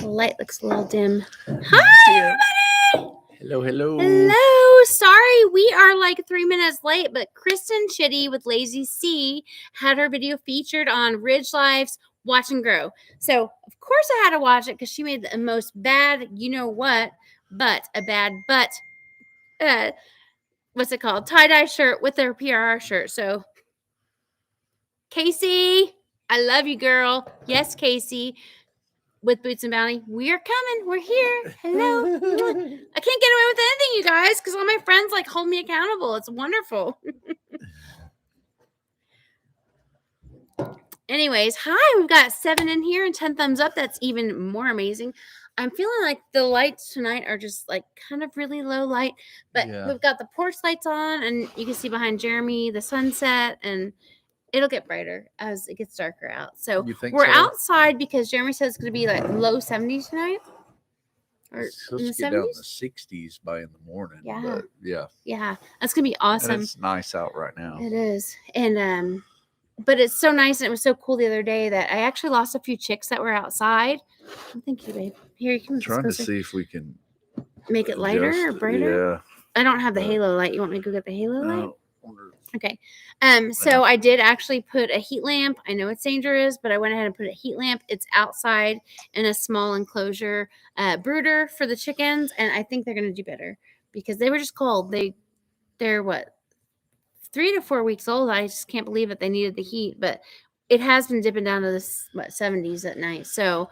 The light looks a little dim. Hi, everybody! Hello, hello. Hello. Sorry, we are like 3 minutes late, but Kristen Chitty with Lazy C had her video featured on Ridge Life's Watch and Grow. So, of course, I had to watch it because she made the most bad, you know what, what's it called? Tie-dye shirt with their PRR shirt. So, Casey, I love you, girl. Yes, Casey. With Boots and Bounty, we are coming. We're here. Hello. I can't get away with anything, you guys, because all my friends like hold me accountable. It's wonderful. Anyways, hi. We've got 7 in here and 10 thumbs up. That's even more amazing. I'm feeling like the lights tonight are just like kind of really low light, but we've got the porch lights on, and you can see behind Jeremy the sunset, and it'll get brighter as it gets darker out. So we're outside because Jeremy says it's going to be like low 70s tonight. Or it's supposed to get down in the 60s by in the morning. Yeah. But yeah. That's going to be awesome. And it's nice out right now. It is. And, but it's so nice, and it was so cool the other day that I actually lost a few chicks that were outside. Thank you, babe. Here you come. I'm trying to see if we can make it lighter or brighter. Yeah. I don't have the halo light. You want me to go get the halo light? Okay. So Yeah. I did actually put a heat lamp. I know it's dangerous, but I went ahead and put a heat lamp. It's outside in a small enclosure brooder for the chickens, and I think they're going to do better because they were just cold. They're what, 3 to 4 weeks old. I just can't believe it. They needed the heat, but it has been dipping down to the 70s at night. So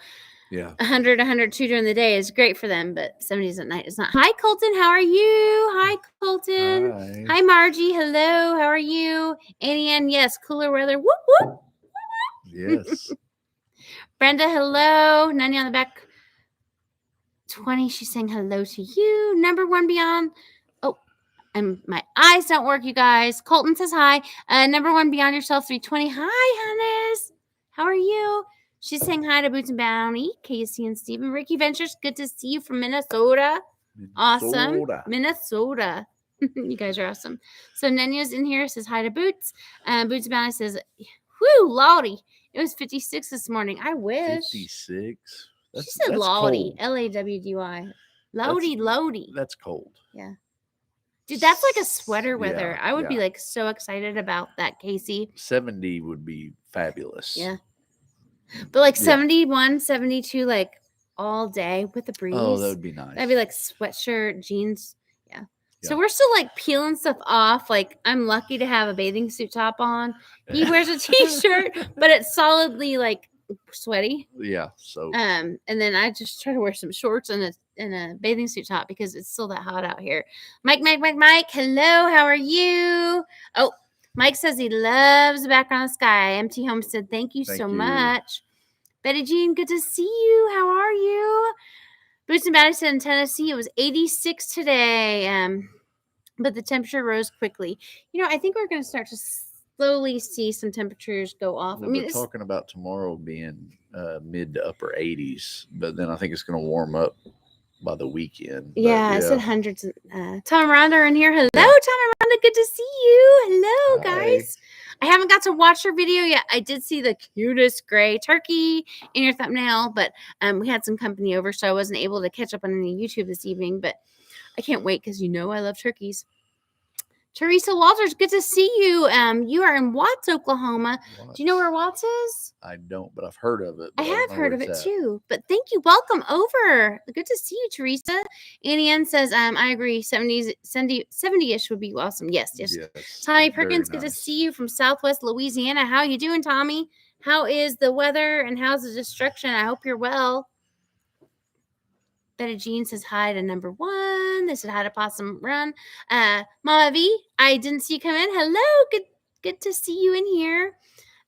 100, 102 during the day is great for them, but 70s at night is not. Hi, Colton. How are you? Hi, Colton. Hi, Margie. Hello. How are you? Annie Ann, yes. Cooler weather. Whoop, whoop. Yes. Brenda, hello. Nani on the back. 20, she's saying hello to you. Number 1 Beyond. Oh, and my eyes don't work, you guys. Colton says hi. Number 1 Beyond Yourself 320. Hi, Hannes. How are you? She's saying hi to Boots and Bounty, Casey and Stephen. Ricky Ventures, good to see you from Minnesota. Awesome. Minnesota. You guys are awesome. So Nenya's in here, says hi to Boots. Boots and Bounty says, whew, Lottie. It was 56 this morning. I wish. 56? She said Lottie. Lawdy. Lottie. That's cold. Yeah. Dude, that's like a sweater weather. I would be like so excited about that, Casey. 70 would be fabulous. Yeah. But like 71, 72, like all day with the breeze. Oh, that would be nice. That'd be like sweatshirt, jeans. Yeah. So we're still like peeling stuff off. Like I'm lucky to have a bathing suit top on. He wears a t-shirt, but it's solidly like sweaty. Yeah. So. And then I just try to wear some shorts and a bathing suit top because it's still that hot out here. Mike. Hello. How are you? Oh. Mike says he loves the background of the sky. MT Homestead, thank you so much. Betty Jean, good to see you. How are you? Boots and Bounty said in Tennessee it was 86 today, but the temperature rose quickly. You know, I think we're going to start to slowly see some temperatures go off. I mean, talking about tomorrow being mid to upper 80s, but then I think it's going to warm up by the weekend. I said hundreds. Tom and Rhonda are in here. Hello, Tom and Rhonda. Good to see you. Hello, guys. I haven't got to watch your video yet. I did see the cutest gray turkey in your thumbnail, but we had some company over, so I wasn't able to catch up on any YouTube this evening, but I can't wait because you know I love turkeys. Teresa Walters, good to see you. You are in Watts, Oklahoma. Do you know where Watts is? I don't, but I've heard of it. I have heard of it too. But thank you. Welcome over. Good to see you, Teresa. Annie Ann says, I agree. 70-ish would be awesome. Yes. Tommy Perkins, good to see you from Southwest Louisiana. How you doing, Tommy? How is the weather and how's the destruction? I hope you're well. Betty Jean says hi to number 1. They said hi to Possum Run. Mama V, I didn't see you come in. Hello. Good to see you in here.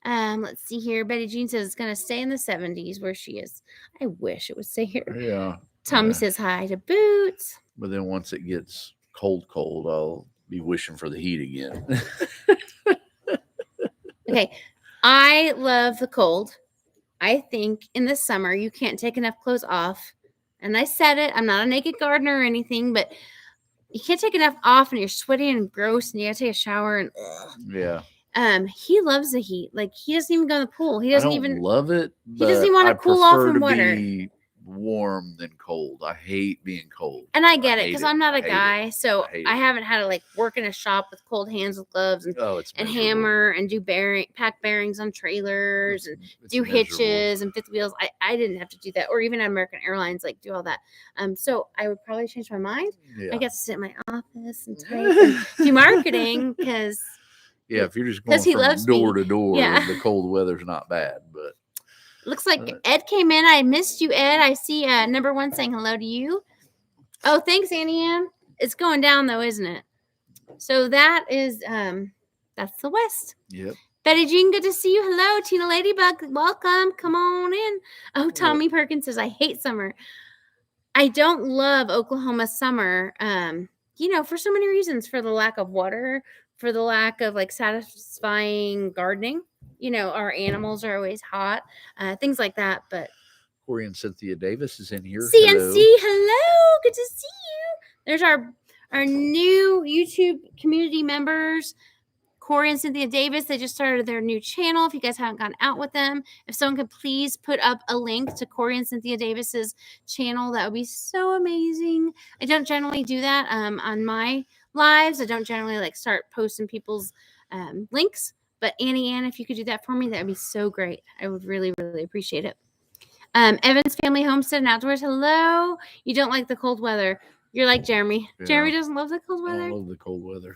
Let's see here. Betty Jean says it's going to stay in the 70s where she is. I wish it would stay here. Yeah. Tommy says hi to Boots. But then once it gets cold, I'll be wishing for the heat again. Okay. I love the cold. I think in the summer you can't take enough clothes off. And I said it. I'm not a naked gardener or anything, but you can't take enough off and you're sweaty and gross and you gotta take a shower and he loves the heat. Like he doesn't even go in the pool. He doesn't even love it. He doesn't even want to cool off in water. warm than cold. I hate being cold. And I get it hate because I'm not I a hate guy, so I hate I it. haven't had to like work in a shop with cold hands with gloves and Oh, it's miserable. hammer and do pack bearings on trailers and It's do miserable. hitches and fifth wheels. I didn't have to do that, or even American Airlines like do all that. So I would probably change my mind. Yeah. I get to sit in my office and type and do marketing because Yeah, if you're just going he from loves door me. to door, Yeah. the cold weather's not bad. But looks like Ed came in. I missed you, Ed. I see number one saying hello to you. Oh, thanks, Annie Ann. It's going down though, isn't it? So that is that's the West. yep. Betty Jean, good to see you. Hello, Tina Ladybug. Welcome. Come on in. Oh, Tommy Perkins says, I hate summer. I don't love Oklahoma summer. For so many reasons. For the lack of water, for the lack of like satisfying gardening. Our animals are always hot. Things like that. But Corey and Cynthia Davis is in here. CNC, hello. Good to see you. There's our new YouTube community members. Corey and Cynthia Davis, they just started their new channel. If you guys haven't gone out with them, if someone could please put up a link to Corey and Cynthia Davis's channel, that would be so amazing. I don't generally do that on my lives. I don't generally like start posting people's links. But Annie Ann, if you could do that for me, that would be so great. I would really, really appreciate it. Evans Family Homestead and Outdoors, hello. You don't like the cold weather. You're like Jeremy. Yeah. Jeremy doesn't love the cold weather. I love the cold weather.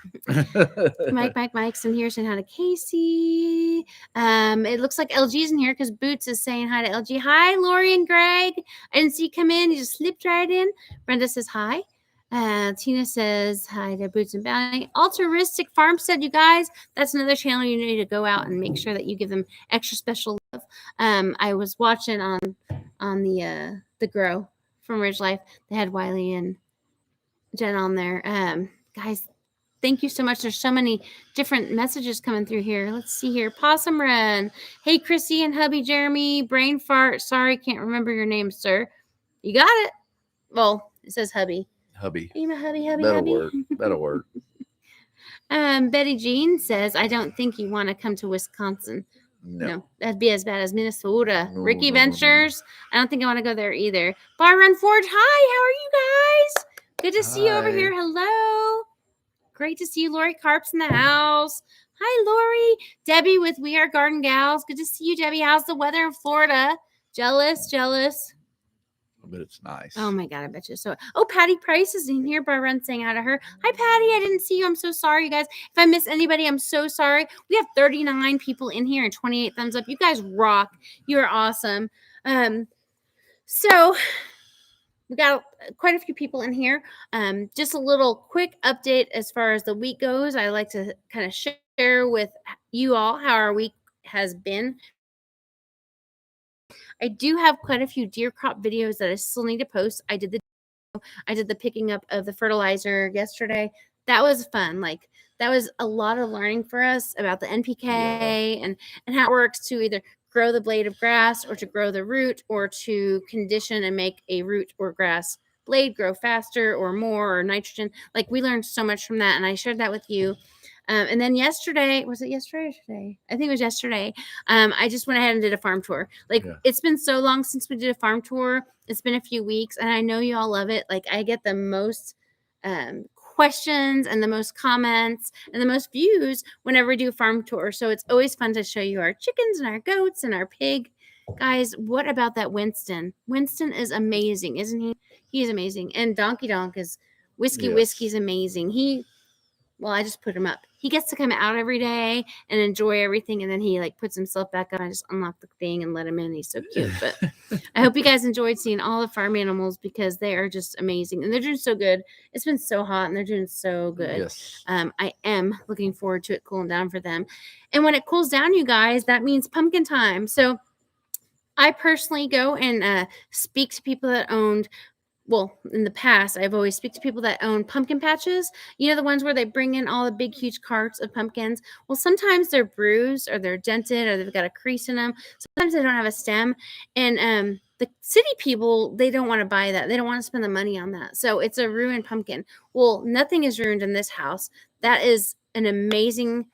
Mike's in here saying hi to Casey. It looks like LG's in here because Boots is saying hi to LG. Hi, Lori and Greg. I didn't see you come in. You just slipped right in. Brenda says hi. Tina says hi to Boots and Bounty. Altruistic Farmstead, you guys. That's another channel you need to go out and make sure that you give them extra special love. I was watching on the Grow from Ridge Life. They had Wiley and Jen on there. Guys, thank you so much. There's so many different messages coming through here. Let's see here. Possum Run. Hey, Chrissy and hubby Jeremy. Brain fart. Sorry, can't remember your name, sir. You got it. Well, it says hubby. Hubby. You my hubby. That'll work. Betty Jean says, I don't think you want to come to Wisconsin. No, that'd be as bad as Minnesota. No, Ricky no, Ventures. I don't think I want to go there either. Bar Run Forge. Hi, how are you guys? Good to see you over here. Hello. Great to see you. Lori Carp's in the house. Hi, Lori. Debbie with We Are Garden Gals. Good to see you, Debbie. How's the weather in Florida? Jealous. I bet it's nice. Oh my God, I bet you so. Oh, Patty Price is in here. Bar Run saying hi to her. Hi, Patty. I didn't see you. I'm so sorry, you guys. If I miss anybody, I'm so sorry. We have 39 people in here and 28 thumbs up. You guys rock. You're awesome. So we got quite a few people in here. Just a little quick update as far as the week goes. I like to kind of share with you all how our week has been. I do have quite a few deer crop videos that I still need to post. I did the picking up of the fertilizer yesterday. That was fun. Like that was a lot of learning for us about the NPK and how it works to either grow the blade of grass or to grow the root or to condition and make a root or grass blade grow faster or more or nitrogen. Like we learned so much from that, and I shared that with you. And then yesterday, was it yesterday or today? I think it was yesterday. I just went ahead and did a farm tour. It's been so long since we did a farm tour. It's been a few weeks, and I know you all love it. Like I get the most questions and the most comments and the most views whenever we do a farm tour. So it's always fun to show you our chickens and our goats and our pig. Guys, what about that Winston? Winston is amazing, isn't he? He's amazing. And Donkey Donk is Whiskey's amazing. I just put him up. He gets to come out every day and enjoy everything, and then he like puts himself back up. I just unlock the thing and let him in. He's so cute. But I hope you guys enjoyed seeing all the farm animals because they are just amazing and they're doing so good. It's been so hot and they're doing so good. Yes. I am looking forward to it cooling down for them. And when it cools down, you guys, that means pumpkin time. So I personally go and speak to people that owned. Well, in the past, I've always speak to people that own pumpkin patches. You know, the ones where they bring in all the big, huge carts of pumpkins. Well, sometimes they're bruised or they're dented or they've got a crease in them. Sometimes they don't have a stem. And the city people, they don't want to buy that. They don't want to spend the money on that. So it's a ruined pumpkin. Well, nothing is ruined in this house. That is an amazing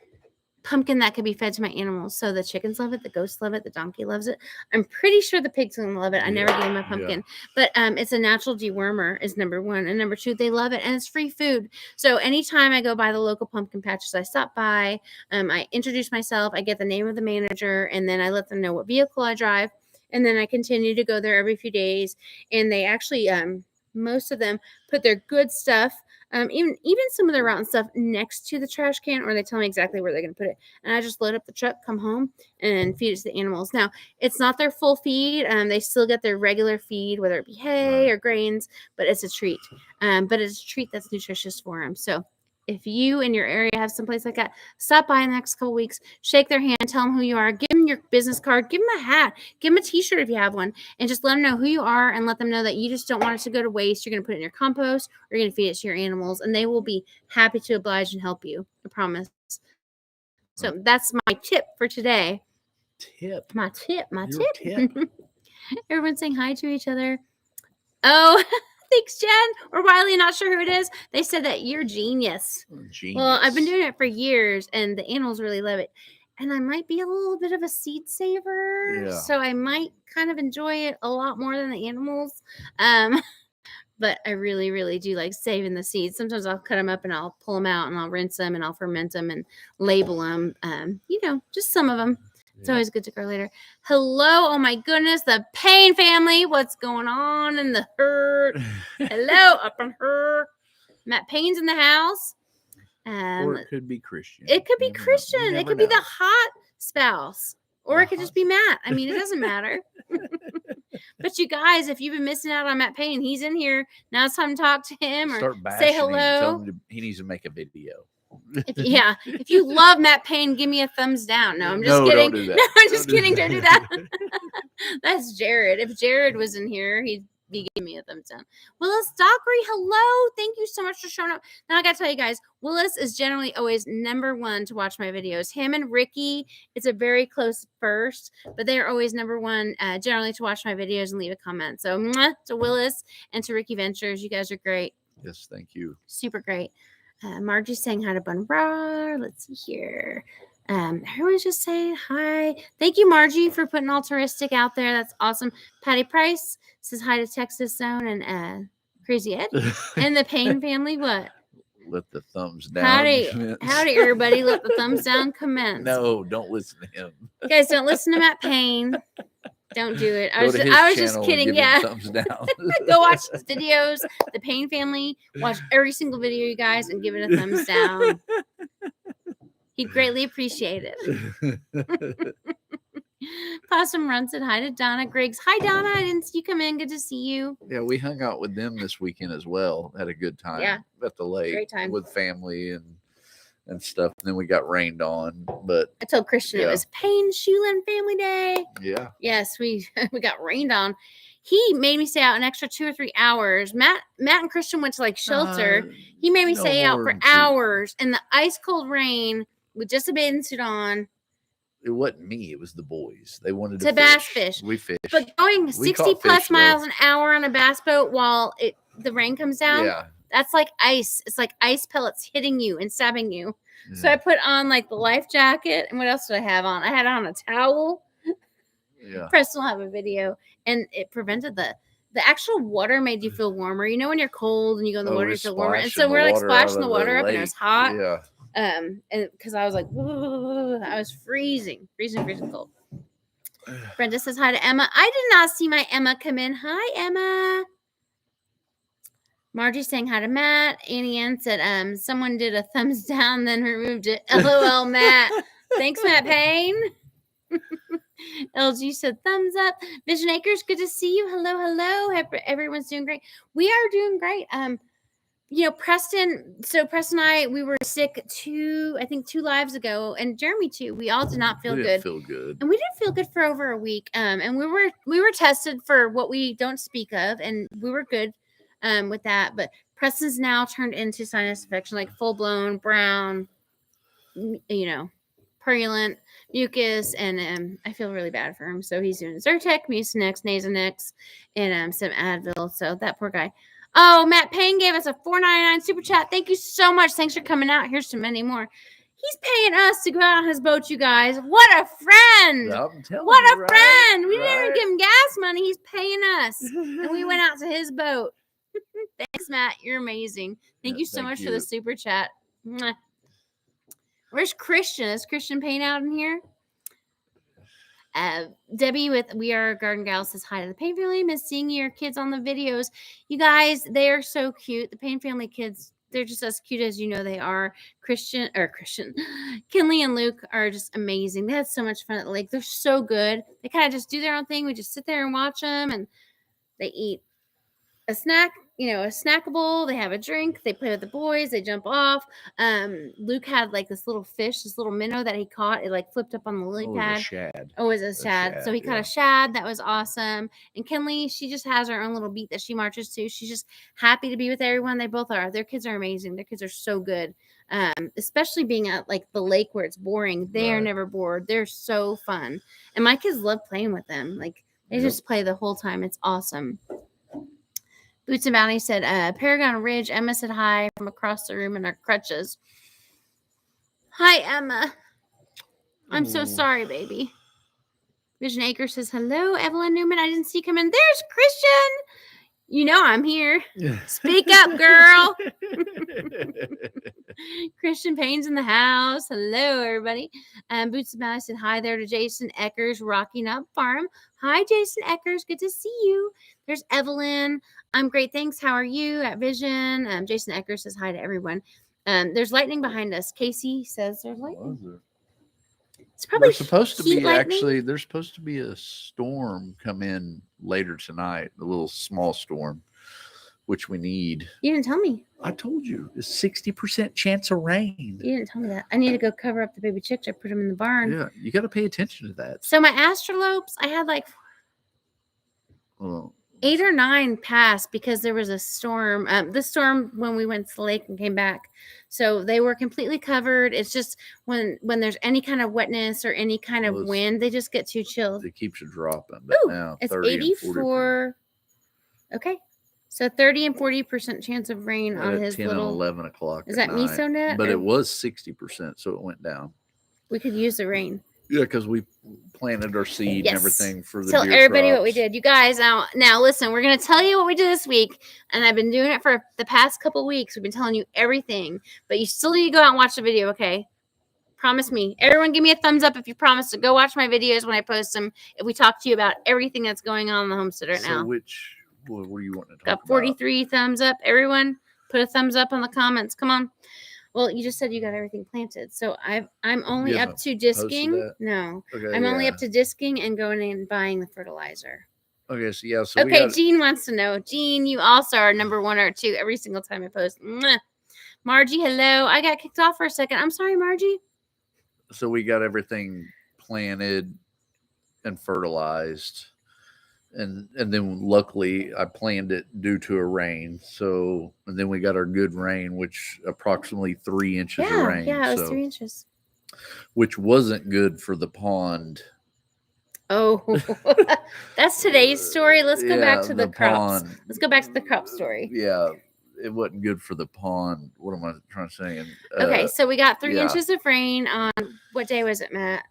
pumpkin that could be fed to my animals. So the chickens love it, the ghosts love it, the donkey loves it. I'm pretty sure the pigs gonna love it. I never gave them a pumpkin, but it's a natural dewormer is number one, and number two, they love it, and it's free food. So anytime I go by the local pumpkin patches, I stop by, I introduce myself, I get the name of the manager, and then I let them know what vehicle I drive, and then I continue to go there every few days, and they actually most of them put their good stuff, even some of their rotten stuff next to the trash can, or they tell me exactly where they're going to put it. And I just load up the truck, come home, and feed it to the animals. Now, it's not their full feed. They still get their regular feed, whether it be hay or grains, but it's a treat. But it's a treat that's nutritious for them. So if you in your area have someplace like that, stop by in the next couple weeks, shake their hand, tell them who you are, give them your business card, give them a hat, give them a t-shirt if you have one, and just let them know who you are and let them know that you just don't want it to go to waste. You're going to put it in your compost or you're going to feed it to your animals, and they will be happy to oblige and help you. I promise. So that's my tip for today. My tip. Everyone's saying hi to each other. Oh, thanks, Jen. Or Wiley, not sure who it is. They said that you're genius. Well, I've been doing it for years, and the animals really love it. And I might be a little bit of a seed saver, so I might kind of enjoy it a lot more than the animals. But I really, really do like saving the seeds. Sometimes I'll cut them up and I'll pull them out and I'll rinse them and I'll ferment them and label them. Just some of them. It's always good to grow later. Hello. Oh, my goodness. The Payne family. What's going on in the herd? Hello. Up in her. Matt Payne's in the house. Or it could be Christian. It could be Christian. It could be the hot spouse. Or it could just be Matt. I mean, it doesn't matter. But you guys, if you've been missing out on Matt Payne, he's in here. Now it's time to talk to him or say hello. Tell him he needs to make a video. If you love Matt Payne, give me a thumbs down. No, I'm just kidding. Don't do that. No, I'm just kidding. Don't do that. That's Jared. If Jared was in here, he'd be giving me a thumbs down. Willis Dockery, hello. Thank you so much for showing up. Now I got to tell you guys, Willis is generally always number one to watch my videos. Him and Ricky, it's a very close first, but they are always number one generally to watch my videos and leave a comment. So to Willis and to Ricky Ventures, you guys are great. Yes, thank you. Super great. Margie's saying hi to Bun Raw. Let's see here. Everyone's just saying hi. Thank you, Margie, for putting Altruistic out there. That's awesome. Patty Price says hi to Texas Zone and Crazy Ed. And the Payne family, what? Let the thumbs down. Howdy, everybody. Let the thumbs down commence. No, don't listen to him. Guys, don't listen to Matt Payne. Don't do it. I was just kidding. Yeah. Thumbs down. Go watch his videos. The Payne family. Watch every single video, you guys, and give it a thumbs down. He'd greatly appreciate it. Possum Run said hi to Donna Griggs. Hi, Donna. I didn't see you come in. Good to see you. Yeah, we hung out with them this weekend as well. Had a good time. Yeah. At the lake. Great time. With family and stuff. And then we got rained on. But I told Christian it was Payne Shulin Family Day. Yeah. Yes, we got rained on. He made me stay out an extra 2 or 3 hours. Matt and Christian went to like shelter. He made me stay out for hours in the ice cold rain with just a bathing suit on. It wasn't me. It was the boys. They wanted to bass fish. We fished. But going 60 plus miles an hour on a bass boat while the rain comes down, that's like ice. It's like ice pellets hitting you and stabbing you. Yeah. So I put on like the life jacket. And what else did I have on? I had on a towel. Yeah. Preston will have a video. And it prevented the actual water made you feel warmer. You know when you're cold and you go in the water, you feel warmer. And so we're like splashing the water up and it was hot. Yeah. And because I was like, I was freezing cold. Brenda says hi to Emma. I did not see my Emma come in. Hi, Emma. Margie's saying hi to Matt. Annie Ann said, someone did a thumbs down, then removed it. LOL, Matt. Thanks, Matt Payne. LG said thumbs up. Vision Acres, good to see you. Hello. Everyone's doing great. We are doing great. Preston and I, we were sick 2 lives ago, and Jeremy too. We all did not feel good. And we didn't feel good for over a week. And we were tested for what we don't speak of, and we were good with that. But Preston's now turned into sinus infection, like full blown brown, purulent mucus, and I feel really bad for him. So he's doing Zyrtec, Mucinex, Nasonex, and some Advil. So that poor guy. Oh, Matt Payne gave us a $4.99 super chat. Thank you so much. Thanks for coming out. Here's so many more. He's paying us to go out on his boat, you guys. What a friend! I'm telling What you, a right? friend! We didn't even Right? give him gas money. He's paying us, and we went out to his boat. Thanks, Matt. You're amazing. Thank you so much for the super chat. Mwah. Where's Christian? Is Christian paying out in here? Debbie with We Are Garden Gal says hi to the Payne family. Miss seeing your kids on the videos. You guys, they are so cute. The Payne family kids, they're just as cute as you know they are. Christian, Kinley and Luke are just amazing. They had so much fun at the lake. They're so good. They kind of just do their own thing. We just sit there and watch them, and they eat a snack, a snackable. They have a drink. They play with the boys. They jump off. Luke had like this little fish, this little minnow that he caught. It like flipped up on the lily pad. A shad. Oh, it was a shad. So he caught a shad. That was awesome. And Kinley, she just has her own little beat that she marches to. She's just happy to be with everyone. They both are. Their kids are amazing. Their kids are so good. Especially being at like the lake where it's boring. They are never bored. They're so fun. And my kids love playing with them. Like they just play the whole time. It's awesome. Boots and Bounty said, Paragon Ridge. Emma said hi from across the room in her crutches. Hi, Emma. I'm so sorry, baby. Vision Acre says, hello, Evelyn Newman. I didn't see you come in. There's Christian. You know I'm here. Speak up, girl. Christian Payne's in the house. Hello, everybody. Boots and Bounty said hi there to Jason Eckers, Rocky Nut Farm. Hi, Jason Eckers. Good to see you. There's Evelyn. I'm great. Thanks. How are you at Vision? Jason Eckers says hi to everyone. There's lightning behind us. Casey says there's lightning. It's probably supposed to be lightning. There's supposed to be a storm come in later tonight, a little small storm, which we need. You didn't tell me. I told you, it's 60% chance of rain. You didn't tell me that. I need to go cover up the baby chicks. I put them in the barn. Yeah, you got to pay attention to that. So my astrolopes, I had like 8 or 9 passed because there was a storm. The storm when we went to the lake and came back. So they were completely covered. It's just when there's any kind of wetness or any kind of wind, they just get too chilled. It keeps you dropping. But now it's 84. Okay. So 30 and 40% chance of rain on his 10 little. and 11 o'clock. Is that MesoNet? But it was 60%, so it went down. We could use the rain. Yeah, because we planted our seed and everything for the Tell everybody what we did. You guys, now listen, we're going to tell you what we did this week, and I've been doing it for the past couple of weeks. We've been telling you everything, but you still need to go out and watch the video, okay? Promise me. Everyone give me a thumbs up if you promise to go watch my videos when I post them, if we talk to you about everything that's going on in the homestead right now. What are you wanting to talk about? Got 43 thumbs up. Everyone, put a thumbs up on the comments. Come on. Well, you just said you got everything planted. So I'm only up to disking. No. Okay, I'm only up to disking and going in and buying the fertilizer. Okay, so okay, Jean wants to know. Jean, you also are number 1 or 2 every single time I post. Mwah. Margie, hello. I got kicked off for a second. I'm sorry, Margie. So we got everything planted and fertilized. And then luckily I planned it due to a rain. So, and then we got our good rain, which approximately 3 inches of rain. Yeah, it was 3 inches. Which wasn't good for the pond. Oh, that's today's story. Let's go back to the crops. Let's go back to the crop story. Yeah, it wasn't good for the pond. What am I trying to say? Okay, so we got 3 inches of rain on, what day was it, Matt?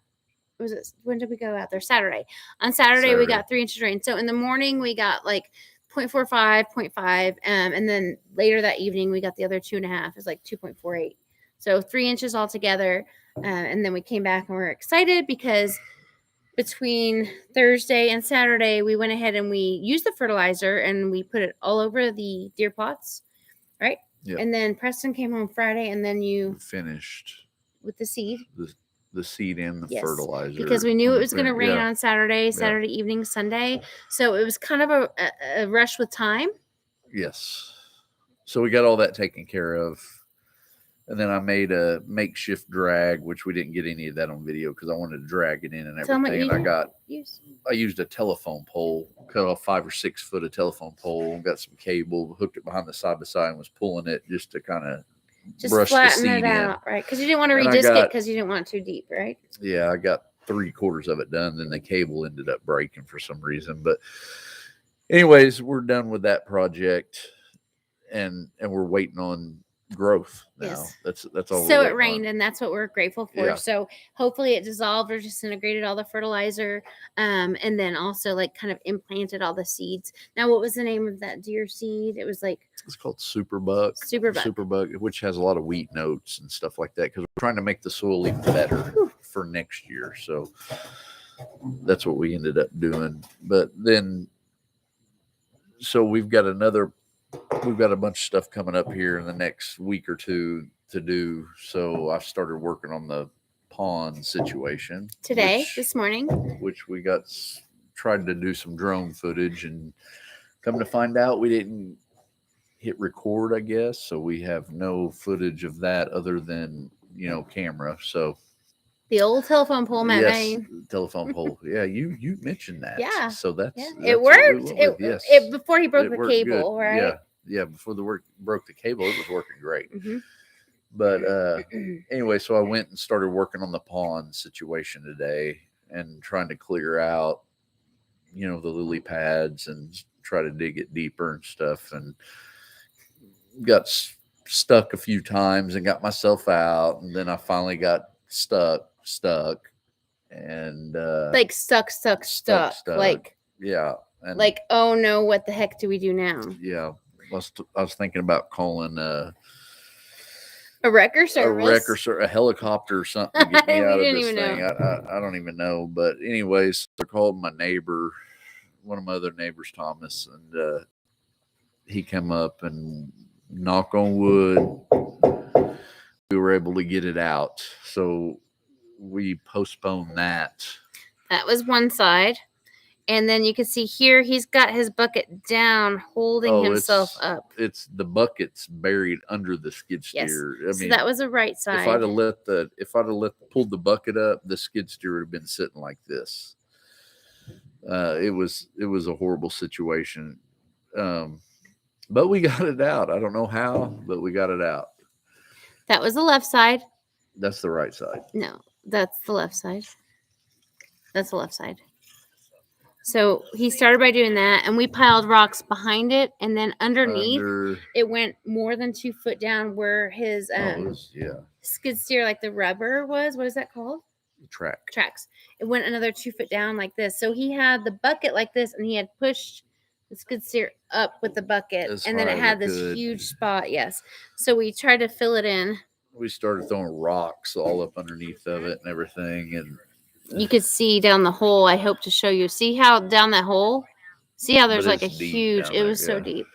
When did we go out there? Saturday. On Saturday, we got 3 inches of rain. So in the morning, we got like 0.45, 0.5. And then later that evening, we got the other 2.5. It's like 2.48. So 3 inches altogether. And then we came back and we're excited because between Thursday and Saturday, we went ahead and we used the fertilizer and we put it all over the deer pots. Right? Yep. And then Preston came home Friday and then you finished with the seed. The seed and the fertilizer, because we knew it was going to rain on Saturday evening, Sunday. So it was kind of a rush with time. Yes. So we got all that taken care of. And then I made a makeshift drag, which we didn't get any of that on video because I wanted to drag it in and everything. And I used a telephone pole, cut off 5 or 6 foot of telephone pole, got some cable, hooked it behind the side by side and was pulling it just to kind of brush flatten the seed it out, right? Because you didn't want to redisc it because you didn't want it too deep, right? Yeah, I got 3/4 of it done. Then the cable ended up breaking for some reason. But anyways, we're done with that project, and we're waiting on growth now. Yes. That's all. So it rained, and that's what we're grateful for. Yeah. So hopefully it dissolved or disintegrated all the fertilizer, and then also like kind of implanted all the seeds. Now, what was the name of that deer seed? It was like it's called Superbuck, which has a lot of wheat notes and stuff like that because we're trying to make the soil even better for next year. So that's what we ended up doing. But then, so we've got a bunch of stuff coming up here in the next week or two to do. So I started working on the pond situation this morning, which we tried to do some drone footage, and come to find out we didn't hit record, I guess. So we have no footage of that other than, camera. So the old telephone pole, Matt. Telephone pole. Yeah, you mentioned that. Yeah. So that's it worked. It before he broke the cable, good. right? Yeah. Before broke the cable, it was working great. Mm-hmm. But anyway, so I went and started working on the pond situation today and trying to clear out, the lily pads and try to dig it deeper and stuff, and got stuck a few times and got myself out, and then I finally got stuck and like stuck like, yeah, and like, oh no, what the heck do we do now? Yeah, I was thinking about calling a wrecker service, a helicopter or something to get me out of this thing. I don't even know. But anyways, I called my neighbor, one of my other neighbors, Thomas, and he came up, and knock on wood, we were able to get it out. So we postponed that. That was one side. And then you can see here, he's got his bucket down, holding himself up. It's the bucket's buried under the skid steer. Yes. So that was the right side. If I'd have pulled the bucket up, the skid steer would have been sitting like this. It was a horrible situation. But we got it out. I don't know how, but we got it out. That was the left side. That's the right side. No, that's the left side. That's the left side. So he started by doing that, and we piled rocks behind it, and then underneath it went more than 2 foot down where his skid steer, like the rubber was. What is that called? Tracks. It went another 2 foot down like this. So he had the bucket like this, and he had pushed the skid steer up with the bucket, and then it had this huge spot. Yes. So we tried to fill it in. We started throwing rocks all up underneath of it and everything, and you could see down the hole. I hope to show you. See how down that hole? See how there's like a huge, it was so deep.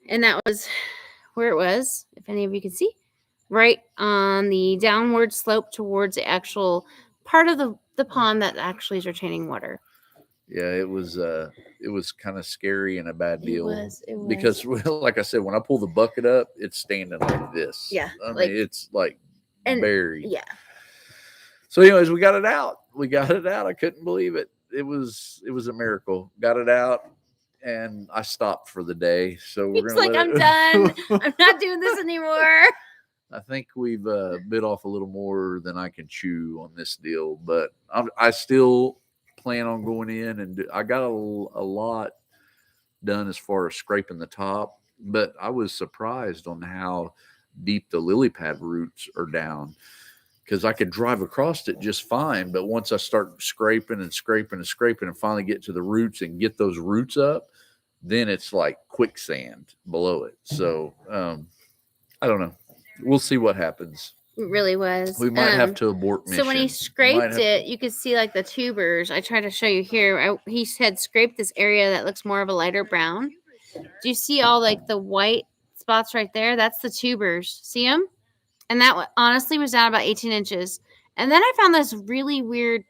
And that was where it was, if any of you can see, right on the downward slope towards the actual part of the pond that actually is retaining water. Yeah, it was kind of scary and a bad deal. It was. Because, like I said, when I pull the bucket up, it's standing like this. Yeah. I mean, it's like buried. Yeah. So anyways, we got it out. I couldn't believe it. It was a miracle. Got it out, and I stopped for the day. So we're gonna I'm done. I'm not doing this anymore. I think we've bit off a little more than I can chew on this deal, but I still plan on going in, and I got a lot done as far as scraping the top, but I was surprised on how deep the lily pad roots are down. Because I could drive across it just fine, but once I start scraping and finally get to the roots and get those roots up, then it's like quicksand below it. So I don't know. We'll see what happens. It really was. We might have to abort mission. So when he scraped it, you could see like the tubers. I tried to show you here. He had scraped this area that looks more of a lighter brown. Do you see all like the white spots right there? That's the tubers. See them? And that honestly was down about 18 inches. And then I found this really weird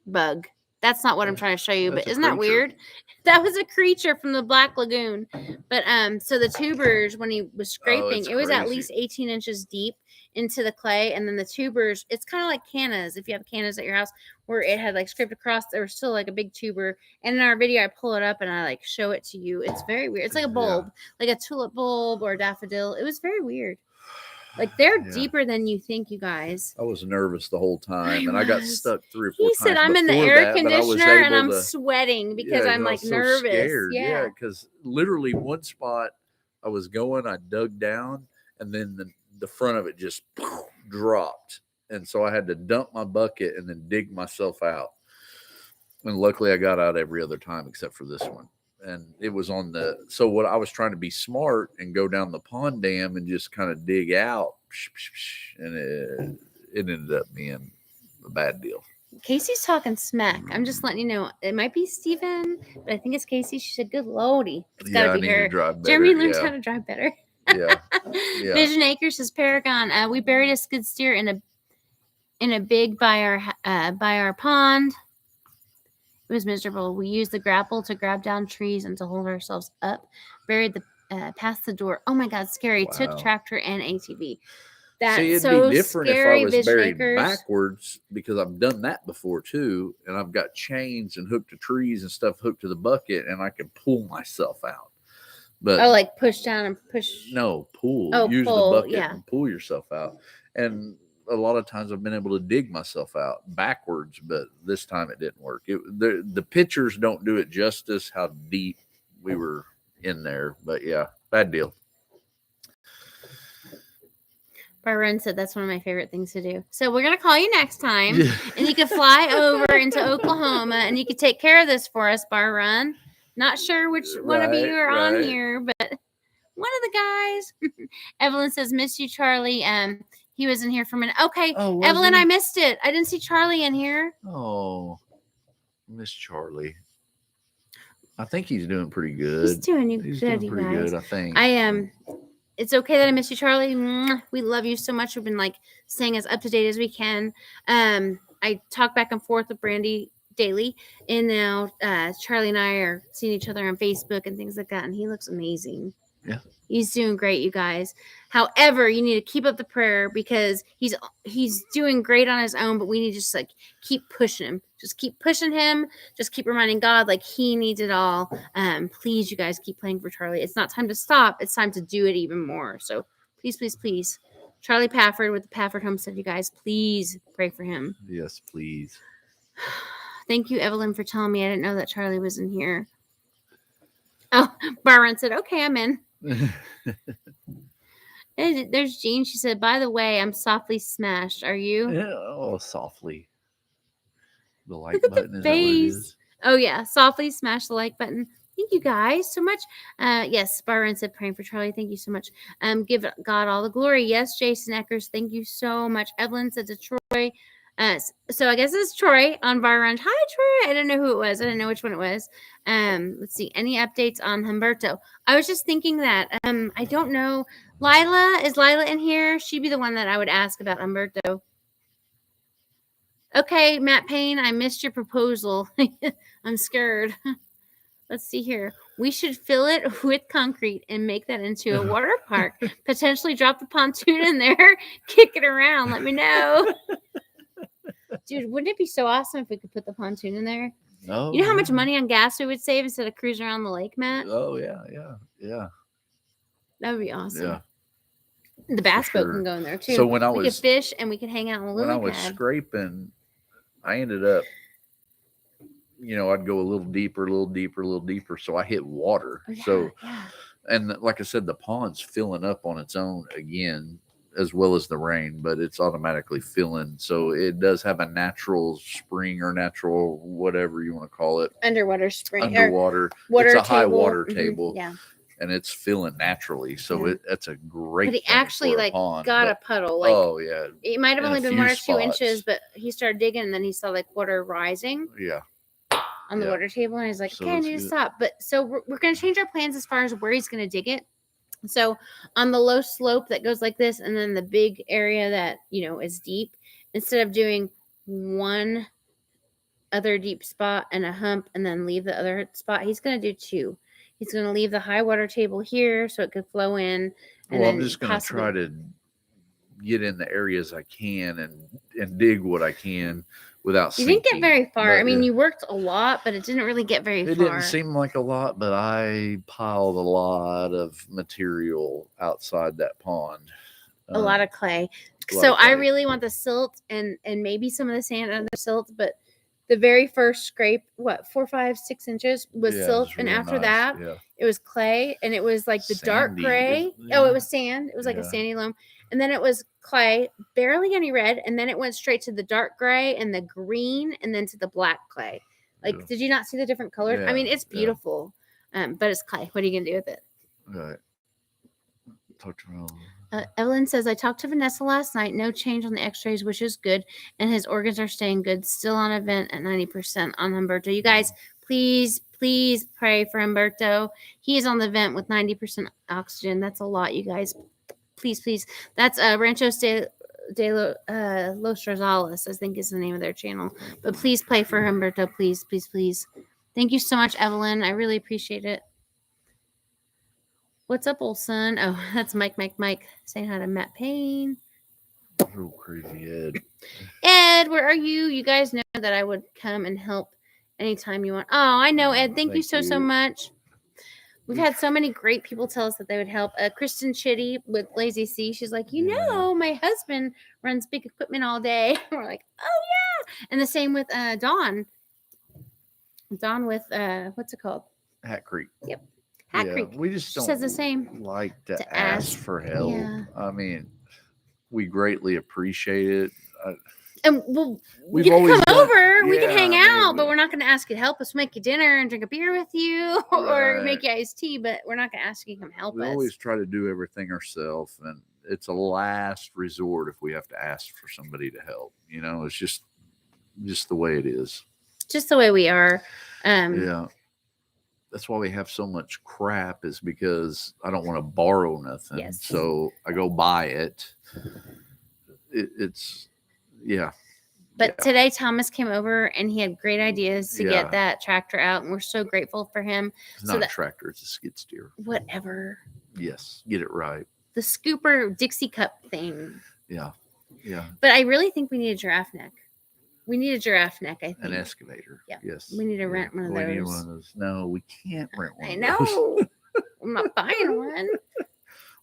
bug. That's not what I'm trying to show you, but isn't that weird? That was a creature from the Black Lagoon. But so the tubers, when he was scraping, it was at least 18 inches deep into the clay. And then the tubers, it's kind of like cannas. If you have cannas at your house where it had like scraped across, there was still like a big tuber. And in our video, I pull it up and I like show it to you. It's very weird. It's like a bulb, like a tulip bulb or a daffodil. It was very weird. Like, they're deeper than you think, you guys. I was nervous the whole time, and I got stuck 3 or 4 times. He said, I'm in the air conditioner, and I'm sweating because I'm, like, nervous. Scared. Yeah, because literally one spot, I was going, I dug down, and then the front of it just dropped. And so I had to dump my bucket and then dig myself out. And luckily I got out every other time except for this one. And it was on so what I was trying to be smart and go down the pond dam and just kind of dig out. And it ended up being a bad deal. Casey's talking smack. I'm just letting you know. It might be Steven, but I think it's Casey. She said, good lordy. It's got to be her. Jeremy learns how to drive better. Yeah. Vision Acres says Paragon. We buried a skid steer in a big by our pond. It was miserable. We used the grapple to grab down trees and to hold ourselves up. Buried past the door. Oh my God, scary. Wow. Took tractor and ATV. That's See, it'd so be different scary, if I was buried Acres. backwards, because I've done that before too, and I've got chains and hooked to trees and stuff hooked to the bucket, and I can pull myself out. But like push down and push. No, pull. Oh, use pull, the bucket yeah. and pull yourself out. And a lot of times I've been able to dig myself out backwards, but this time it didn't work. The pictures don't do it justice how deep we were in there, but yeah, bad deal. Paragon said that's one of my favorite things to do. So we're gonna call you next time, and you can fly over into Oklahoma, and you can take care of this for us, Paragon. Not sure which one of you are on here, but one of the guys. Evelyn says, "Miss you, Charlie." He was in here for a minute. Okay, Evelyn, I missed it. I didn't see Charlie in here. Oh, Miss Charlie. I think he's doing pretty good. He's doing pretty good, I think. It's okay that I miss you, Charlie. We love you so much. We've been staying as up to date as we can. I talk back and forth with Brandy daily, and now Charlie and I are seeing each other on Facebook and things like that, and he looks amazing. Yeah, he's doing great, you guys. However, you need to keep up the prayer, because he's doing great on his own, but we need to just keep pushing him. Just keep pushing him. Just keep reminding God he needs it all. Please, you guys, keep praying for Charlie. It's not time to stop. It's time to do it even more. So please, please, please. Charlie Pafford with the Pafford Homestead, you guys, please pray for him. Yes, please. Thank you, Evelyn, for telling me. I didn't know that Charlie was in here. Oh, Byron said, okay, I'm in. There's Jean. She said, by the way, I'm softly smashed. Are you? Yeah, softly. The like button, is that what it is? Oh, yeah. Softly smash the like button. Thank you guys so much. Yes, Byron said, praying for Charlie. Thank you so much. Give God all the glory. Yes, Jason Eckers. Thank you so much. Evelyn said to Troy. So I guess it's Troy on Byron. Hi, Troy. I didn't know who it was. I didn't know which one it was. Let's see. Any updates on Humberto? I was just thinking that. I don't know. Is Lila in here? She'd be the one that I would ask about Humberto. Okay, Matt Payne, I missed your proposal. I'm scared. Let's see here. We should fill it with concrete and make that into a water park. Potentially drop the pontoon in there, kick it around. Let me know. Dude, wouldn't it be so awesome if we could put the pontoon in there? Oh, you know how much money on gas we would save instead of cruising around the lake, Matt? Oh, yeah. That would be awesome. Yeah. The bass boat can go in there, too. So we could fish, and we could hang out in the lily pad. When I was scraping, I ended up, I'd go a little deeper. So I hit water. Oh, yeah, yeah. And like I said, the pond's filling up on its own again, as well as the rain, but it's automatically filling. So it does have a natural spring or natural, whatever you want to call it. Underwater spring. Underwater. It's a high water table. Yeah. And it's filling naturally. So that's a great But he actually pond, got a puddle. Oh, yeah. It might have only been 1 or 2 inches, but he started digging, and then he saw water rising. Yeah. On the water table, and he's like, okay, I need to stop. But so we're going to change our plans as far as where he's going to dig it. So on the low slope that goes like this, and then the big area that, is deep, instead of doing one other deep spot and a hump and then leave the other spot, he's going to do 2. He's going to leave the high water table here so it could flow in. And I'm just going to try to get in the areas I can and dig what I can without sinking. You didn't get very far. But, you worked a lot, but it didn't really get very far. It didn't seem like a lot, but I piled a lot of material outside that pond. A lot of clay. So I really want the silt and maybe some of the sand under the silt, but the very first scrape, 4, 5, 6 inches was silt, it's and real after nice. that, it was clay, and it was like the dark Sandy. gray. Yeah. Oh, it was sand. It was like a sandy loam, and then it was clay, barely any red, and then it went straight to the dark gray and the green, and then to the black clay. Like, did you not see the different colors? I mean, it's beautiful, but it's clay. What are you gonna do with it? Right. Talk to me. Evelyn says, I talked to Vanessa last night. No change on the x-rays, which is good. And his organs are staying good. Still on a vent at 90% on Humberto. You guys, please pray for Humberto. He is on the vent with 90% oxygen. That's a lot, you guys. Please. That's Rancho de Los Rosales, I think is the name of their channel. But please pray for Humberto. Please. Thank you so much, Evelyn. I really appreciate it. What's up, old son? Oh, that's Mike saying hi to Matt Payne. Real crazy Ed, where are you? You guys know that I would come and help anytime you want. Oh, I know, Ed. Thank you so much. We've had so many great people tell us that they would help. Kristen Chitty with Lazy C, she's like, my husband runs big equipment all day. We're like, oh yeah. And the same with Dawn. Dawn with what's it called? Hat Creek. Yep. Hat Creek. We just don't says the same. Like to ask for help. Yeah. I mean, we greatly appreciate it. And you can come over. We can hang out, but we're not going to ask you to help us make you dinner and drink a beer with you or make you iced tea, but we're not going to ask you to come help us. We always try to do everything ourselves, and it's a last resort if we have to ask for somebody to help. It's just the way it is. Just the way we are. That's why we have so much crap, is because I don't want to borrow nothing. Yes. So I go buy it. But today Thomas came over and he had great ideas to get that tractor out, and we're so grateful for him. It's not a tractor, it's a skid steer. Whatever. Yes, get it right. The scooper Dixie cup thing. Yeah. But I really think we need a giraffe neck. We need a giraffe neck, I think. An excavator. Yeah. Yes. We need to rent one of those. We need one of those. No, we can't rent one. I know. I'm not buying one.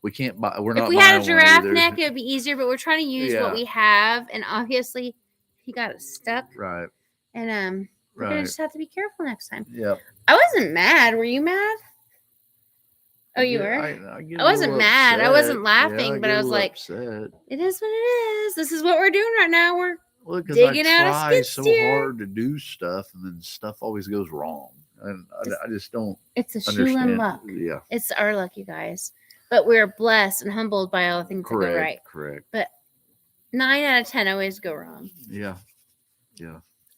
We can't buy. If we had a giraffe neck, it would be easier. But we're trying to use what we have, and obviously, he got it stuck. Right. And we're gonna just have to be careful next time. Yep. I wasn't mad. Were you mad? Oh, you were? I wasn't mad. I wasn't laughing, but I was like, upset. It is what it is. This is what we're doing right now. We're digging out a skid steer. So hard to do stuff, and then stuff always goes wrong. And I just don't. It's a Shulin luck. Yeah. It's our luck, you guys. But we're blessed and humbled by all the things that go right. Correct. But 9 out of 10 always go wrong. Yeah.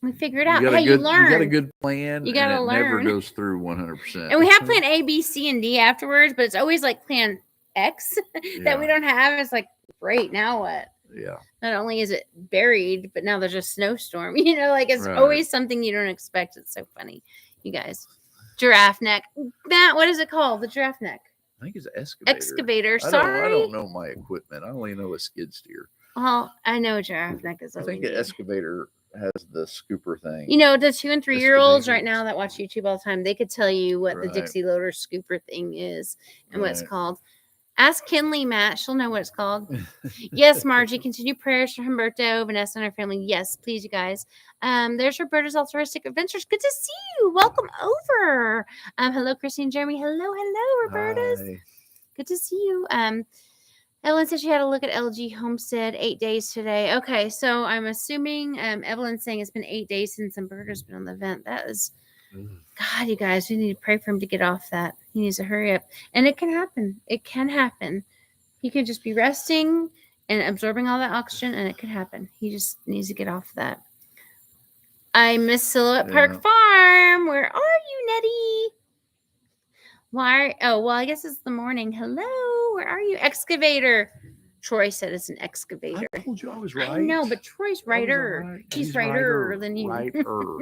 We figure it out. You learn. You got a good plan. You got to learn. It never goes through 100%. And we have plan A, B, C, and D afterwards, but it's always like plan X that we don't have. It's like, great, now what? Yeah. Not only is it buried, but now there's a snowstorm. It's always something you don't expect. It's so funny, you guys. Giraffe neck. Matt, what is it called? The giraffe neck. I think it's an excavator. Excavator. Sorry. I don't know my equipment. I only know a skid steer. Well, I know a giraffe neck is. I think an excavator has the scooper thing. The 2 and 3 year olds right now that watch YouTube all the time, they could tell you what the Dixie Loader scooper thing is and what it's called. Ask Kinley, Matt. She'll know what it's called. Yes, Margie. Continue prayers for Humberto, Vanessa, and her family. Yes, please, you guys. There's Roberta's Altruistic Adventures. Good to see you. Welcome over. Hello, Christy and Jeremy. Hello, Roberta's. Hi. Good to see you. Evelyn said she had a look at LG Homestead 8 days today. Okay, so I'm assuming Evelyn's saying it's been 8 days since Humberto's been on the vent. That is... God, you guys, we need to pray for him to get off that. He needs to hurry up. And it can happen. It can happen. He could just be resting and absorbing all that oxygen, and it could happen. He just needs to get off that. I miss Silhouette Park Farm. Where are you, Nettie? Why? Oh, well, I guess it's the morning. Hello. Where are you? Excavator. Troy said it's an excavator. I told you I was right. I know, but Troy's righter. Right. He's righter than you. Righter.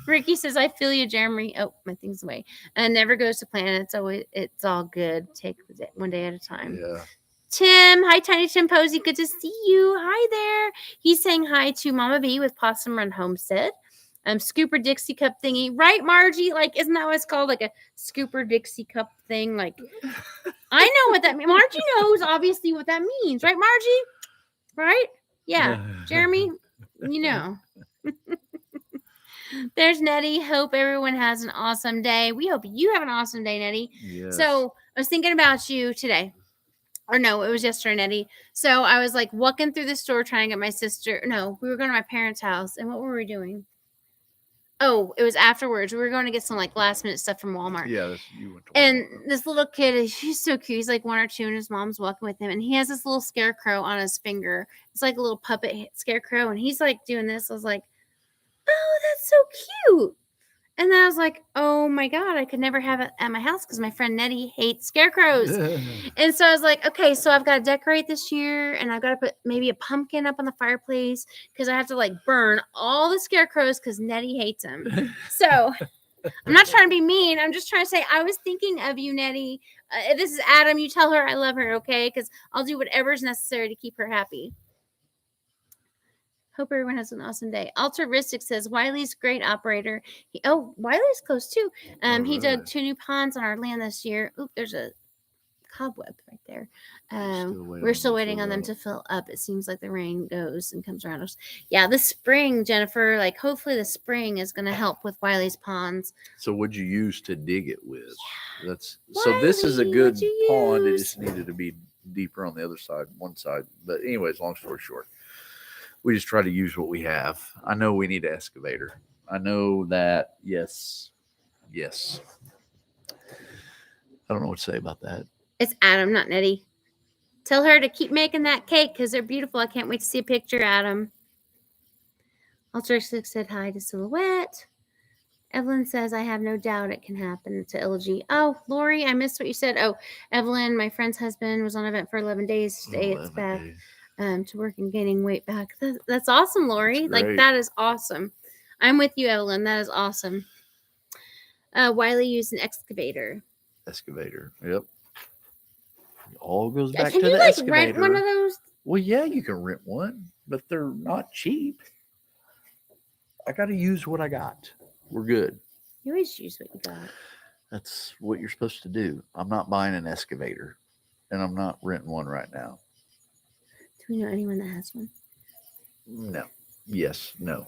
Ricky says, I feel you, Jeremy. Oh, my thing's away. And never goes to plan. It's all good. Take one day at a time. Yeah. Tim. Hi, Tiny Tim Posey. Good to see you. Hi there. He's saying hi to Mama B with Possum Run Homestead. Scooper Dixie cup thingy. Right, Margie? Like, isn't that what it's called? Like a scooper Dixie cup thing? Like, I know what that means. Margie knows, obviously, what that means. Right, Margie? Right? Yeah. Jeremy, you know. There's Nettie. Hope everyone has an awesome day. We hope you have an awesome day, Nettie. Yes. So I was thinking about you today. Or no, it was yesterday, Nettie. So I was like walking through the store trying to get my sister. No, we were going to my parents' house. And what were we doing? Oh, it was afterwards. We were going to get some like last minute stuff from Walmart. Yeah, you went to Walmart. And this little kid, he's so cute. He's like 1 or 2, and his mom's walking with him. And he has this little scarecrow on his finger. It's like a little puppet scarecrow. And he's like doing this. I was like, oh, that's so cute. And then I was like, oh my God, I could never have it at my house because my friend Nettie hates scarecrows. And so I was like, okay, so I've got to decorate this year, and I've got to put maybe a pumpkin up on the fireplace because I have to like burn all the scarecrows because Nettie hates them. So I'm not trying to be mean. I'm just trying to say I was thinking of you, Nettie. This is Adam. You tell her I love her, okay? Because I'll do whatever is necessary to keep her happy. Hope everyone has an awesome day. Altruistic says Wiley's great operator. Wiley's close too. He dug 2 new ponds on our land this year. Oop, there's a cobweb right there. We're still waiting on them to fill up. It seems like the rain goes and comes around us. Yeah, the spring, Jennifer. Like hopefully the spring is going to help with Wiley's ponds. So what'd you use to dig it with? Yeah. So this is a good pond. It just needed to be deeper on the other side, one side. But anyways, long story short. We just try to use what we have. I know we need an excavator. I know that, yes. I don't know what to say about that. It's Adam, not Nettie. Tell her to keep making that cake because they're beautiful. I can't wait to see a picture, Adam. Altruistic said hi to Silhouette. Evelyn says, I have no doubt it can happen to LG. Oh, Lori, I missed what you said. Oh, Evelyn, my friend's husband was on event for 11 days. Today it's back. To work and gaining weight back. That's awesome, Lori. Like, that is awesome. I'm with you, Evelyn. That is awesome. Wiley used an excavator. Yep. It all goes back to the excavator. Can you, rent one of those? Well, yeah, you can rent one, but they're not cheap. I got to use what I got. We're good. You always use what you got. That's what you're supposed to do. I'm not buying an excavator, and I'm not renting one right now. Do we know anyone that has one? No. Yes. No.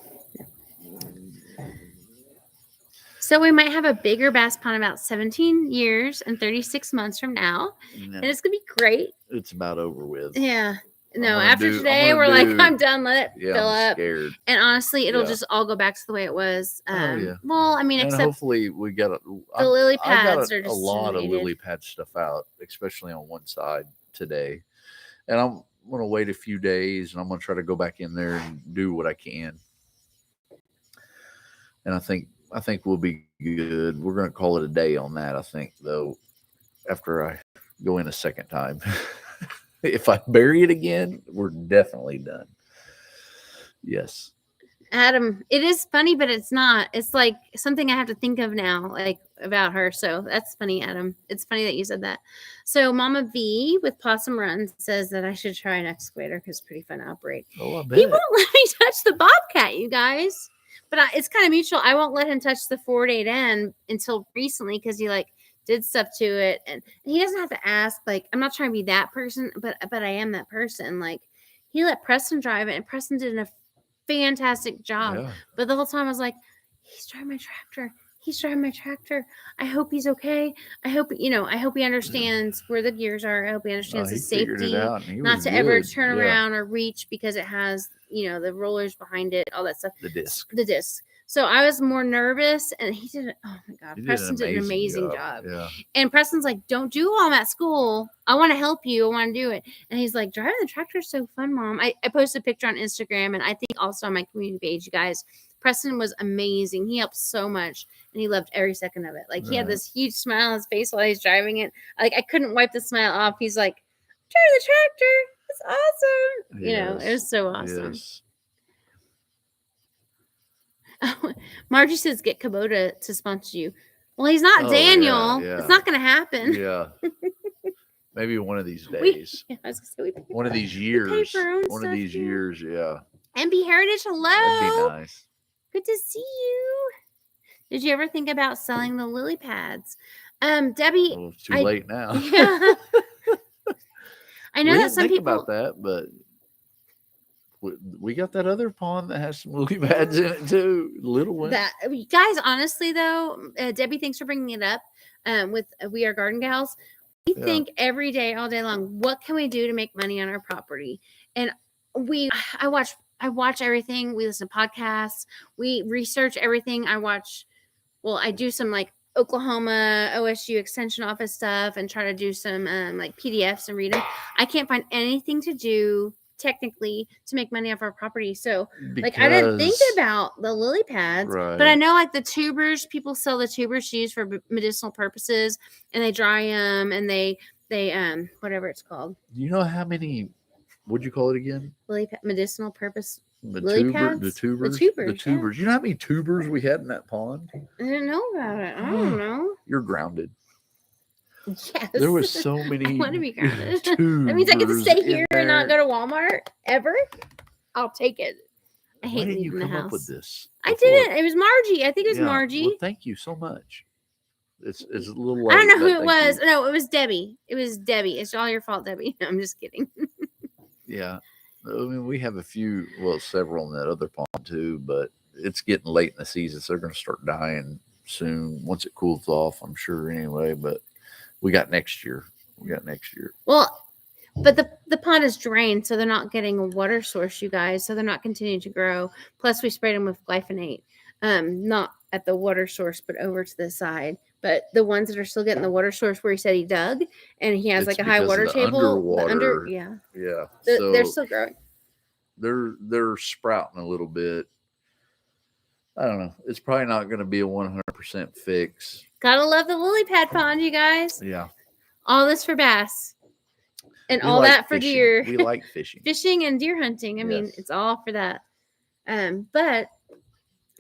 So we might have a bigger bass pond about 17 years and 36 months from now. No. And it's going to be great. It's about over with. Yeah. No, after today, we're like, I'm done. Let it fill up. Scared. And honestly, it'll just all go back to the way it was. Well, I mean, except hopefully we got the lily pads are just a lot of lily pad stuff out, especially on one side today. And I'm going to wait a few days, and I'm going to try to go back in there and do what I can. And I think we'll be good. We're going to call it a day on that, I think, though, after I go in a second time. If I bury it again, we're definitely done. Yes. Adam, it is funny, but it's not. It's like something I have to think of now, like about her. So that's funny, Adam. It's funny that you said that. So Mama V with Possum Run says that I should try an excavator because it's pretty fun to operate. Oh, I bet. He won't let me touch the Bobcat, you guys. But it's kind of mutual. I won't let him touch the 4-8N until recently because he did stuff to it, and he doesn't have to ask. Like, I'm not trying to be that person, but I am that person. Like, he let Preston drive it, and Preston did a fantastic job. Yeah. But the whole time I was like, he's driving my tractor. I hope he's okay. I hope he understands where the gears are. I hope he understands the safety, not to ever turn around or reach because it has, the rollers behind it, all that stuff. The disc. So I was more nervous, and he did it. Oh my God, Preston did an amazing job. Yeah. And Preston's like, "Don't do all that school. I want to help you. I want to do it." And he's like, "Driving the tractor is so fun, Mom." I posted a picture on Instagram, and I think also on my community page, you guys. Preston was amazing. He helped so much, and he loved every second of it. Like, he had this huge smile on his face while he's driving it. Like, I couldn't wipe the smile off. He's like, "Drive the tractor. It's awesome." Yes. It was so awesome. Yes. Margie says, "Get Kubota to sponsor you." Well, he's not Daniel. Yeah. It's not going to happen. Yeah. Maybe one of these days. One of these years. One of these years, yeah. MB Heritage, hello. That'd be nice. Good to see you. Did you ever think about selling the lily pads? Debbie. Well, it's too late now. Yeah. I know that some people think about that, but We got that other pond that has some lily pads in it too, little one. That guys, honestly though, Debbie, thanks for bringing it up. With We Are Garden Gals, we think every day, all day long, what can we do to make money on our property? And I watch everything. We listen to podcasts. We research everything. I do some like Oklahoma OSU extension office stuff and try to do some like PDFs and read them. I can't find anything to do technically to make money off our property. So like I didn't think about the lily pads, but I know like the tubers, people sell the tubers to use for medicinal purposes, and they dry them and they whatever it's called. Do you know how many? What'd you call it again? Medicinal purpose. The tubers. Yeah. You know how many tubers we had in that pond? I didn't know about it. I don't know. You're grounded. Yes. There was so many. I want to be grounded. That means I get to stay here and not go to Walmart ever. I'll take it. I hate leaving the house. Why did you come up with this? I didn't. It was Margie. I think it was Margie. Well, thank you so much. It's a little late. I don't know who it was. No, it was Debbie. It's all your fault, Debbie. No, I'm just kidding. Yeah. I mean, we have several in that other pond too, but it's getting late in the season, so they're going to start dying soon once it cools off, I'm sure, anyway. But we got next year. Well, but the pond is drained, so they're not getting a water source, you guys. So they're not continuing to grow. Plus, we sprayed them with glyphosate, not at the water source, but over to the side. But the ones that are still getting the water source where he said he dug, and he has like a high water table. Yeah. They're still growing. They're sprouting a little bit. I don't know. It's probably not going to be a 100% fix. Gotta love the lily pad pond, you guys. Yeah. All this for bass. And all that for deer. We like fishing. Fishing and deer hunting. I mean, it's all for that. But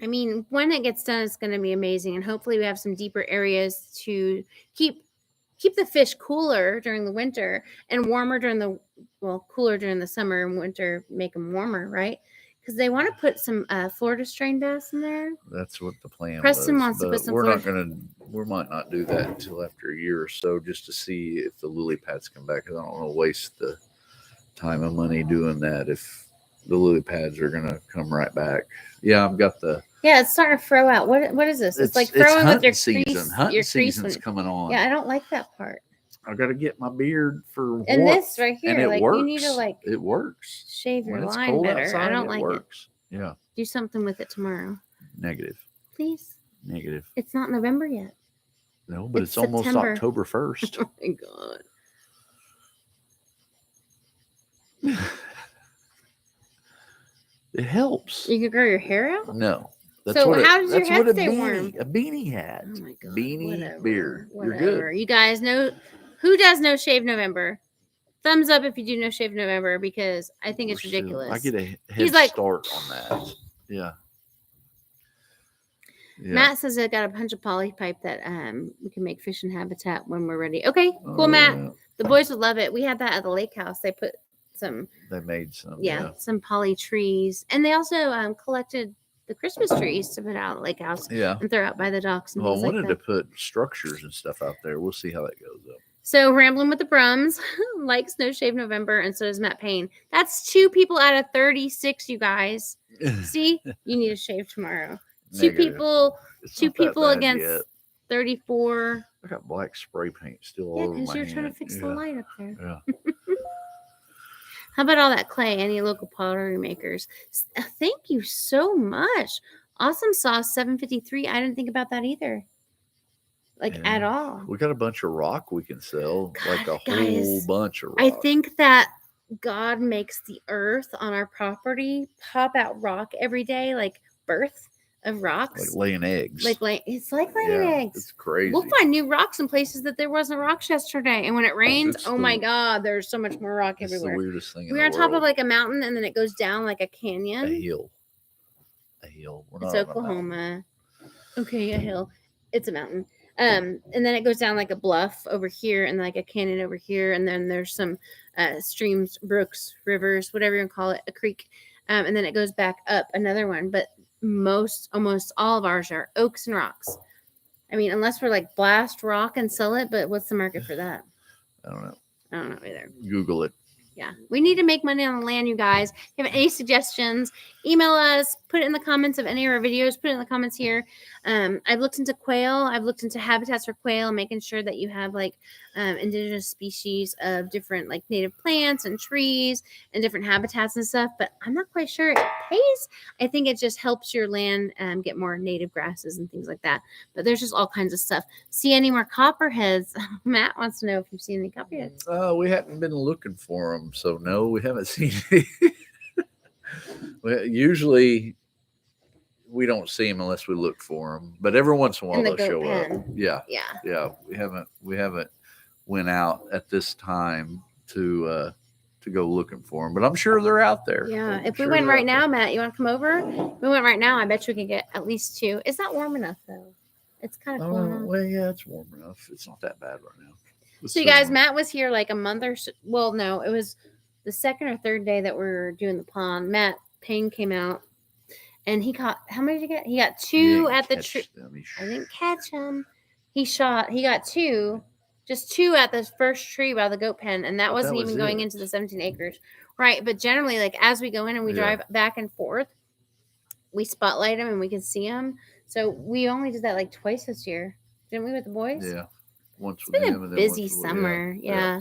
I mean, when it gets done, it's going to be amazing. And hopefully we have some deeper areas to keep the fish cooler during the winter and warmer cooler during the summer, and winter make them warmer, right? Because they want to put some Florida strain bass in there. That's what the plan Preston wants to put some we might not do that until after a year or so, just to see if the lily pads come back. Because I don't want to waste the time and money doing that if the lily pads are going to come right back. Yeah, I've got it's starting to throw out. What is this? It's like throwing with your season. Hunting season's coming on. Yeah, I don't like that part. I got to get my beard for and this right here, and it like works. You need to it works. Shave your line better. Outside, I don't like works. It. Yeah. Do something with it tomorrow. Negative. Please. Negative. It's not November yet. No, but it's almost October 1st. Oh my God. It helps. You can grow your hair out? No. How does your head stay warm? A beanie hat. Oh my God. Beanie beard. Whatever. You're good. You guys know who does No Shave November? Thumbs up if you do No Shave November, because I think it's ridiculous. I get a head start on that. Yeah. Matt says I got a bunch of poly pipe that we can make fishing habitat when we're ready. Okay, cool, Matt. Yeah. The boys would love it. We had that at the lake house. They made some. Yeah, some poly trees, and they also collected the Christmas trees to put out at the lake house. Yeah, and throw out by the docks. And I wanted to put structures and stuff out there. We'll see how that goes up. So Rambling with the Brums likes No Shave November, and so does Matt Payne. That's 2 people out of 36, you guys. See, you need to shave tomorrow. Negative. Two people against 34. I got black spray paint still all over my hand. because you're trying to fix the light up there. Yeah. How about all that clay? Any local pottery makers? Thank you so much. Awesome Sauce 753. I didn't think about that either. At all. We got a bunch of rock we can sell. Whole bunch of rock. I think that God makes the earth on our property pop out rock every day, like birth of rocks. Like laying eggs. It's like laying eggs. It's crazy. We'll find new rocks in places that there wasn't rocks yesterday. And when it rains, my God, there's so much more rock everywhere. It's the weirdest thing We're on top of like a mountain, and then it goes down like a canyon. A hill. It's Oklahoma. Okay, a hill. It's a mountain. And then it goes down like a bluff over here and like a canyon over here. And then there's some streams, brooks, rivers, whatever you want to call it, a creek. And then it goes back up another one. But almost all of ours are oaks and rocks. I mean, unless we're like blast rock and sell it. But what's the market for that? I don't know. I don't know either. Google it. Yeah, we need to make money on the land, you guys. If you have any suggestions, email us, put it in the comments of any of our videos, put it in the comments here. I've looked into quail. I've looked into habitats for quail, making sure that you have like indigenous species of different like native plants and trees and different habitats and stuff, but I'm not quite sure it pays. I think it just helps your land get more native grasses and things like that. But there's just all kinds of stuff. See any more copperheads? Matt wants to know if you've seen any copperheads. We hadn't been looking for them, so no, we haven't seen any. Usually we don't see them unless we look for them, but every once in a while they'll show up. Yeah. We haven't went out at this time to go looking for them, but I'm sure they're out there. Yeah, if we went right now, Matt, you want to come over? If we went right now, I bet you we could get at least 2. It's not warm enough though. It's kind of cool. Well, yeah, it's warm enough. It's not that bad right now. So you guys, Matt was here like a month or so. Well, no, it was the second or third day that we were doing the pond. Matt Payne came out, and he caught. How many did he get? He got 2 at the tree. I didn't catch him. He got 2, just 2 at the first tree by the goat pen, and that wasn't even going into the 17 acres, right? But generally, like as we go in and we drive back and forth, we spotlight them and we can see them. So we only did that like twice this year, didn't we, with the boys? Yeah. Once it's been a busy summer. Yeah.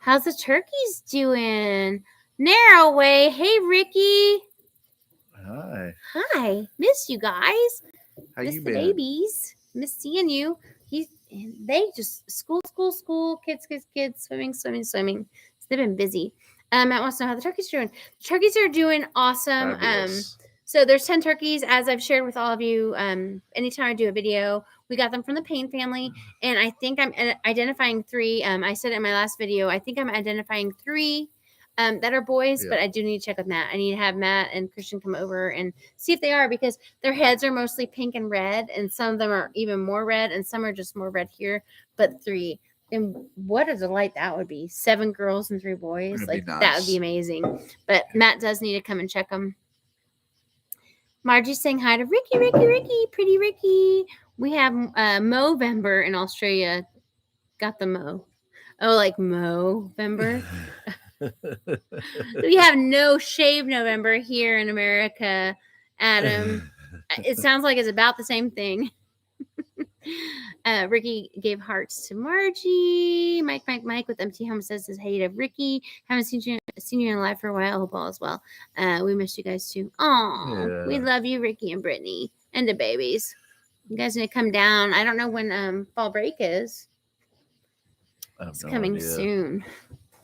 How's the turkeys doing? Narrow way. Hey, Ricky. Hi. Miss you guys. How miss you the been? Babies. Miss seeing you. They just school, kids, swimming. So they've been busy. Matt wants to know how the turkeys are doing. The turkeys are doing awesome. Fabulous. So there's 10 turkeys, as I've shared with all of you. Anytime I do a video, we got them from the Payne family, and I think I'm identifying 3. I said in my last video, I think I'm identifying 3 that are boys, but I do need to check with Matt. I need to have Matt and Christian come over and see if they are, because their heads are mostly pink and red, and some of them are even more red, and some are just more red here, but 3. And what a delight that would be. 7 girls and 3 boys. Like, nice. That would be amazing. But Matt does need to come and check them. Margie's saying hi to Ricky, pretty Ricky. We have Movember in Australia. Got the Mo. Oh, like Movember. We have no shave November here in America, Adam. It sounds like it's about the same thing. Ricky gave hearts to Margie. Mike with empty home says hey to Ricky. Haven't seen you in live for a while. Hope all is well. We miss you guys too. Aw, we love you, Ricky and Brittany, and the babies. You guys need to come down. I don't know when fall break is. It's coming soon.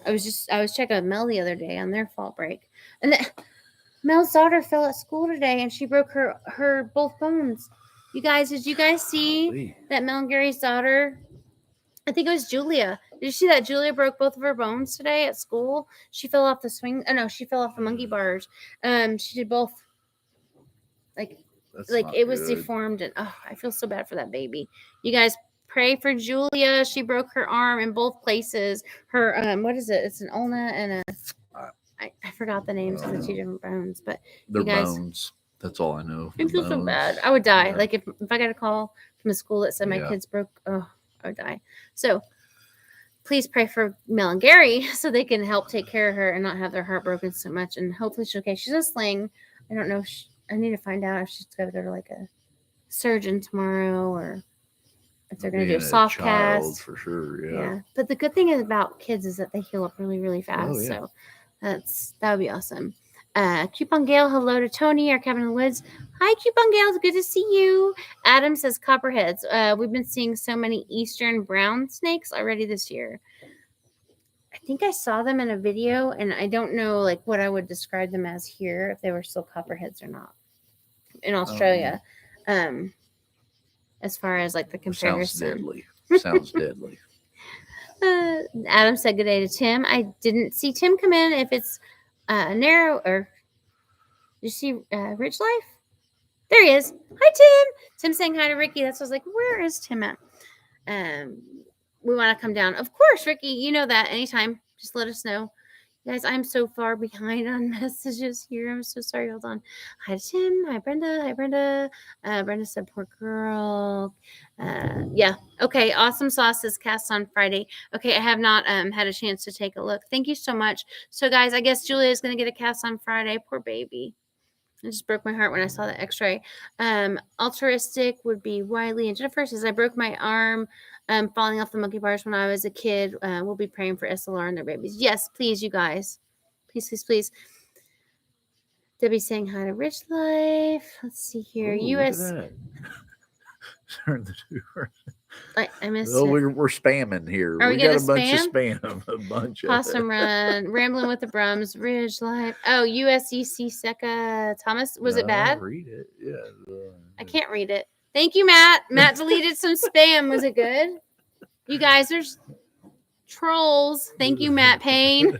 I was checking with Mel the other day on their fall break, and Mel's daughter fell at school today, and she broke her both bones. You guys, did you guys see that Mel and Gary's daughter? I think it was Julia. Did you see that Julia broke both of her bones today at school? She fell off the swing. Oh no, she fell off the monkey bars. She did both. Like it was deformed, and I feel so bad for that baby. You guys pray for Julia. She broke her arm in both places. Her what is it? It's an ulna and I forgot the names of the 2 different bones, but they're bones. That's all I know. I feel so bad. I would die. Yeah. Like if I got a call from a school that said my kids broke, I would die. So please pray for Mel and Gary so they can help take care of her and not have their heart broken so much. And hopefully she's okay. She's in a sling. I don't know. I need to find out if she's got to go to like a surgeon tomorrow or if they're going to do a soft cast. For sure. Yeah. But the good thing about kids is that they heal up really, really fast. So that would be awesome. Coupon Gale, hello to Tony, our cabin in the woods. Hi, Coupon Gale, it's good to see you. Adam says copperheads. We've been seeing so many eastern brown snakes already this year. I think I saw them in a video, and I don't know like what I would describe them as here, if they were still copperheads or not in Australia. As far as like the comparison. Sounds deadly. Adam said good day to Tim. I didn't see Tim come in. If it's narrow, or did you see Rich Life? There he is. Hi, Tim. Tim saying hi to Ricky. That's what I was like, where is Tim at? We want to come down. Of course, Ricky. You know that anytime. Just let us know. Guys, I'm so far behind on messages here. I'm so sorry. Hold on. Hi, Tim. Hi, Brenda. Hi, Brenda. Brenda said, poor girl. Yeah. Okay. Awesome sauce is cast on Friday. Okay. I have not had a chance to take a look. Thank you so much. So, guys, I guess Julia is going to get a cast on Friday. Poor baby. It just broke my heart when I saw the x-ray. Altruistic would be Wiley. And Jennifer says, I broke my arm falling off the monkey bars when I was a kid. We'll be praying for SLR and their babies. Yes, please, you guys. Please, please, please. Debbie's saying hi to Rich Life. Let's see here. Ooh, US. Turn the two. I missed Oh, it. we're spamming here. Are we got a gonna bunch spam? of spam. A bunch Possum of Run, Rambling with the Brums, Ridge Life. Oh, USEC Seca. Thomas, was it bad? Read it. Yeah. I can't read it. Thank you, Matt. Matt deleted some spam. Was it good? You guys, there's trolls. Thank you, Matt Payne.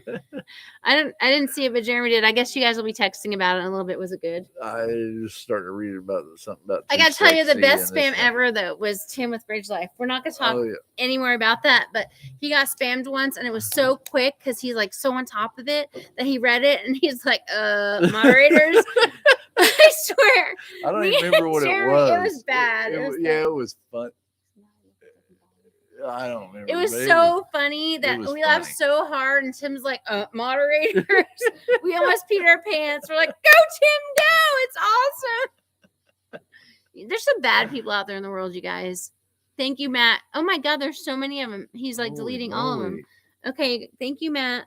I didn't see it, but Jeremy did. I guess you guys will be texting about it in a little bit. Was it good? I just started reading about something about. I gotta tell you, the best spam ever though was Tim with Bridge Life. We're not gonna talk anymore about that, but he got spammed once, and it was so quick because he's like so on top of it that he read it, and he's like, moderators. I swear. I don't even remember what it was. It was bad. It was fun. I don't remember. It was so funny that we laughed so hard, and Tim's like, moderators. We almost peed our pants. We're like, go, Tim, go. It's awesome. There's some bad people out there in the world, you guys. Thank you, Matt. Oh my God, there's so many of them. He's like deleting all of them. Okay, thank you, Matt.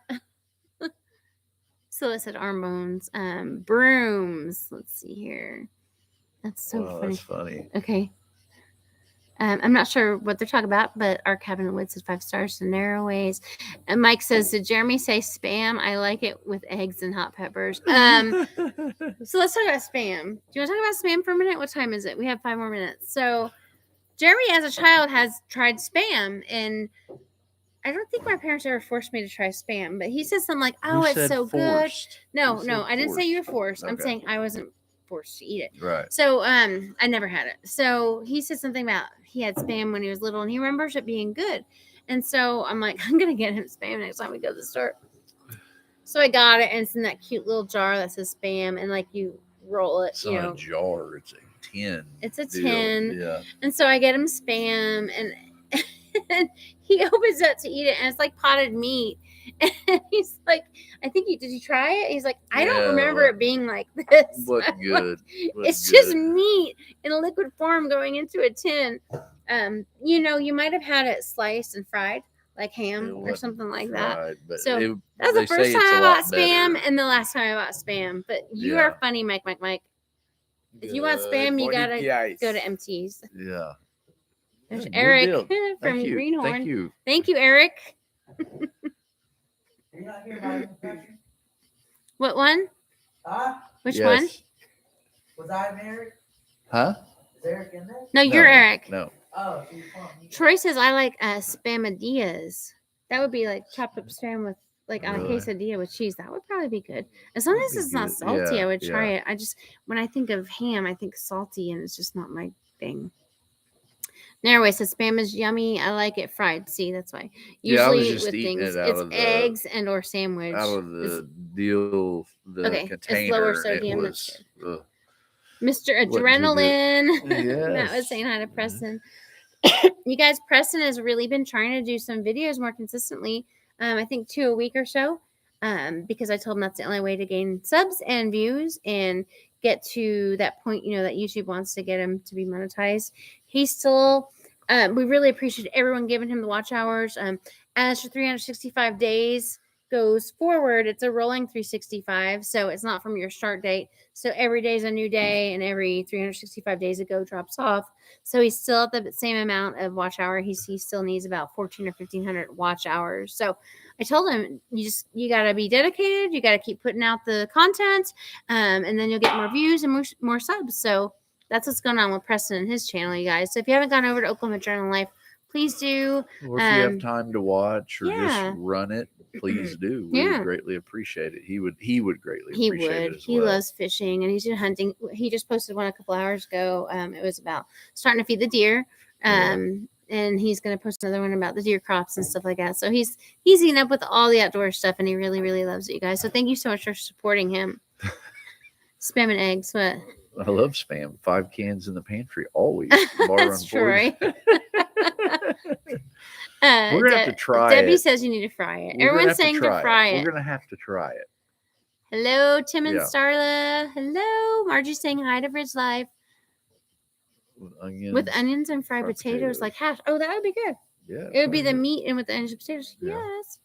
So I said arm bones, brooms. Let's see here. That's so funny. That's funny. Okay. I'm not sure what they're talking about, but our cabin in the woods is 5 stars. The narrow ways. And Mike says, did Jeremy say spam? I like it with eggs and hot peppers. So let's talk about spam. Do you want to talk about spam for a minute? What time is it? We have 5 more minutes. So Jeremy, as a child, has tried spam, and I don't think my parents ever forced me to try spam, but he says something like, "Oh, it's so good." No, I didn't say you were forced. Okay. I'm saying I wasn't forced to eat it. Right. So I never had it. So he said something about he had spam when he was little, and he remembers it being good. And so I'm like, I'm gonna get him spam next time we go to the store. So I got it, and it's in that cute little jar that says spam, and like you roll it. It's not a jar; it's a tin. It's a tin. Yeah. And so I get him spam, and he opens it to eat it, and it's like potted meat. And he's like, I think did you try it? He's like, I don't remember it being like this. Wasn't good. It's just meat in a liquid form going into a tin. You might have had it sliced and fried like ham or something like that. So that's the first time I bought spam and the last time I bought spam. But you are funny, Mike. If you want spam, you gotta go to MT's. Yeah. There's Eric from Greenhorn. Thank you, Eric. You're not here by impression? What one? Huh? Which one? Was I Eric? Huh? Is Eric in there? No, you're Eric. No. Oh, Troy says I like spamadillas. That would be like chopped up spam with like on a quesadilla with cheese. That would probably be good. As long as it's not salty, I would try it. I just when I think of ham, I think salty, and it's just not my thing. Narrowway says spam is yummy. I like it fried. See, that's why. Usually with things, it's eggs and or sandwich. Out of the deal, container. It's lower sodium. Mr. Adrenaline. Yes. Matt was saying hi to Preston. You guys, Preston has really been trying to do some videos more consistently. I think 2 a week or so. Because I told him that's the only way to gain subs and views and get to that point, that YouTube wants to get him to be monetized. He's still, we really appreciate everyone giving him the watch hours. As for 365 days goes forward, it's a rolling 365. So it's not from your start date. So every day is a new day, and every 365 days ago drops off. So he's still at the same amount of watch hour. He still needs about 1,400 or 1,500 watch hours. So I told him, you got to be dedicated. You got to keep putting out the content, and then you'll get more views and more subs. So that's what's going on with Preston and his channel, you guys. So if you haven't gone over to Oklahoma Journal Life, please do. Or if you have time to watch or just run it, please do. We would greatly appreciate it. He would greatly appreciate it as well. He loves fishing, and he's been hunting. He just posted one a couple hours ago. It was about starting to feed the deer. and he's going to post another one about the deer crops and stuff like that. So he's eating up with all the outdoor stuff, and he really, really loves it, you guys. So thank you so much for supporting him. Spam and eggs, what? I love spam. 5 cans in the pantry always. That's Troy. We're gonna have to try Debbie it. says you need to fry it. We're Everyone's saying to fry it. We're gonna have to try it. Hello, Tim and Yeah. Starla. Hello, Margie saying hi to Bridge Life. With onions and fried potatoes, like hash. Oh, that would be good. Yeah. It would be the meat and with the onions and potatoes. Yeah. Yes.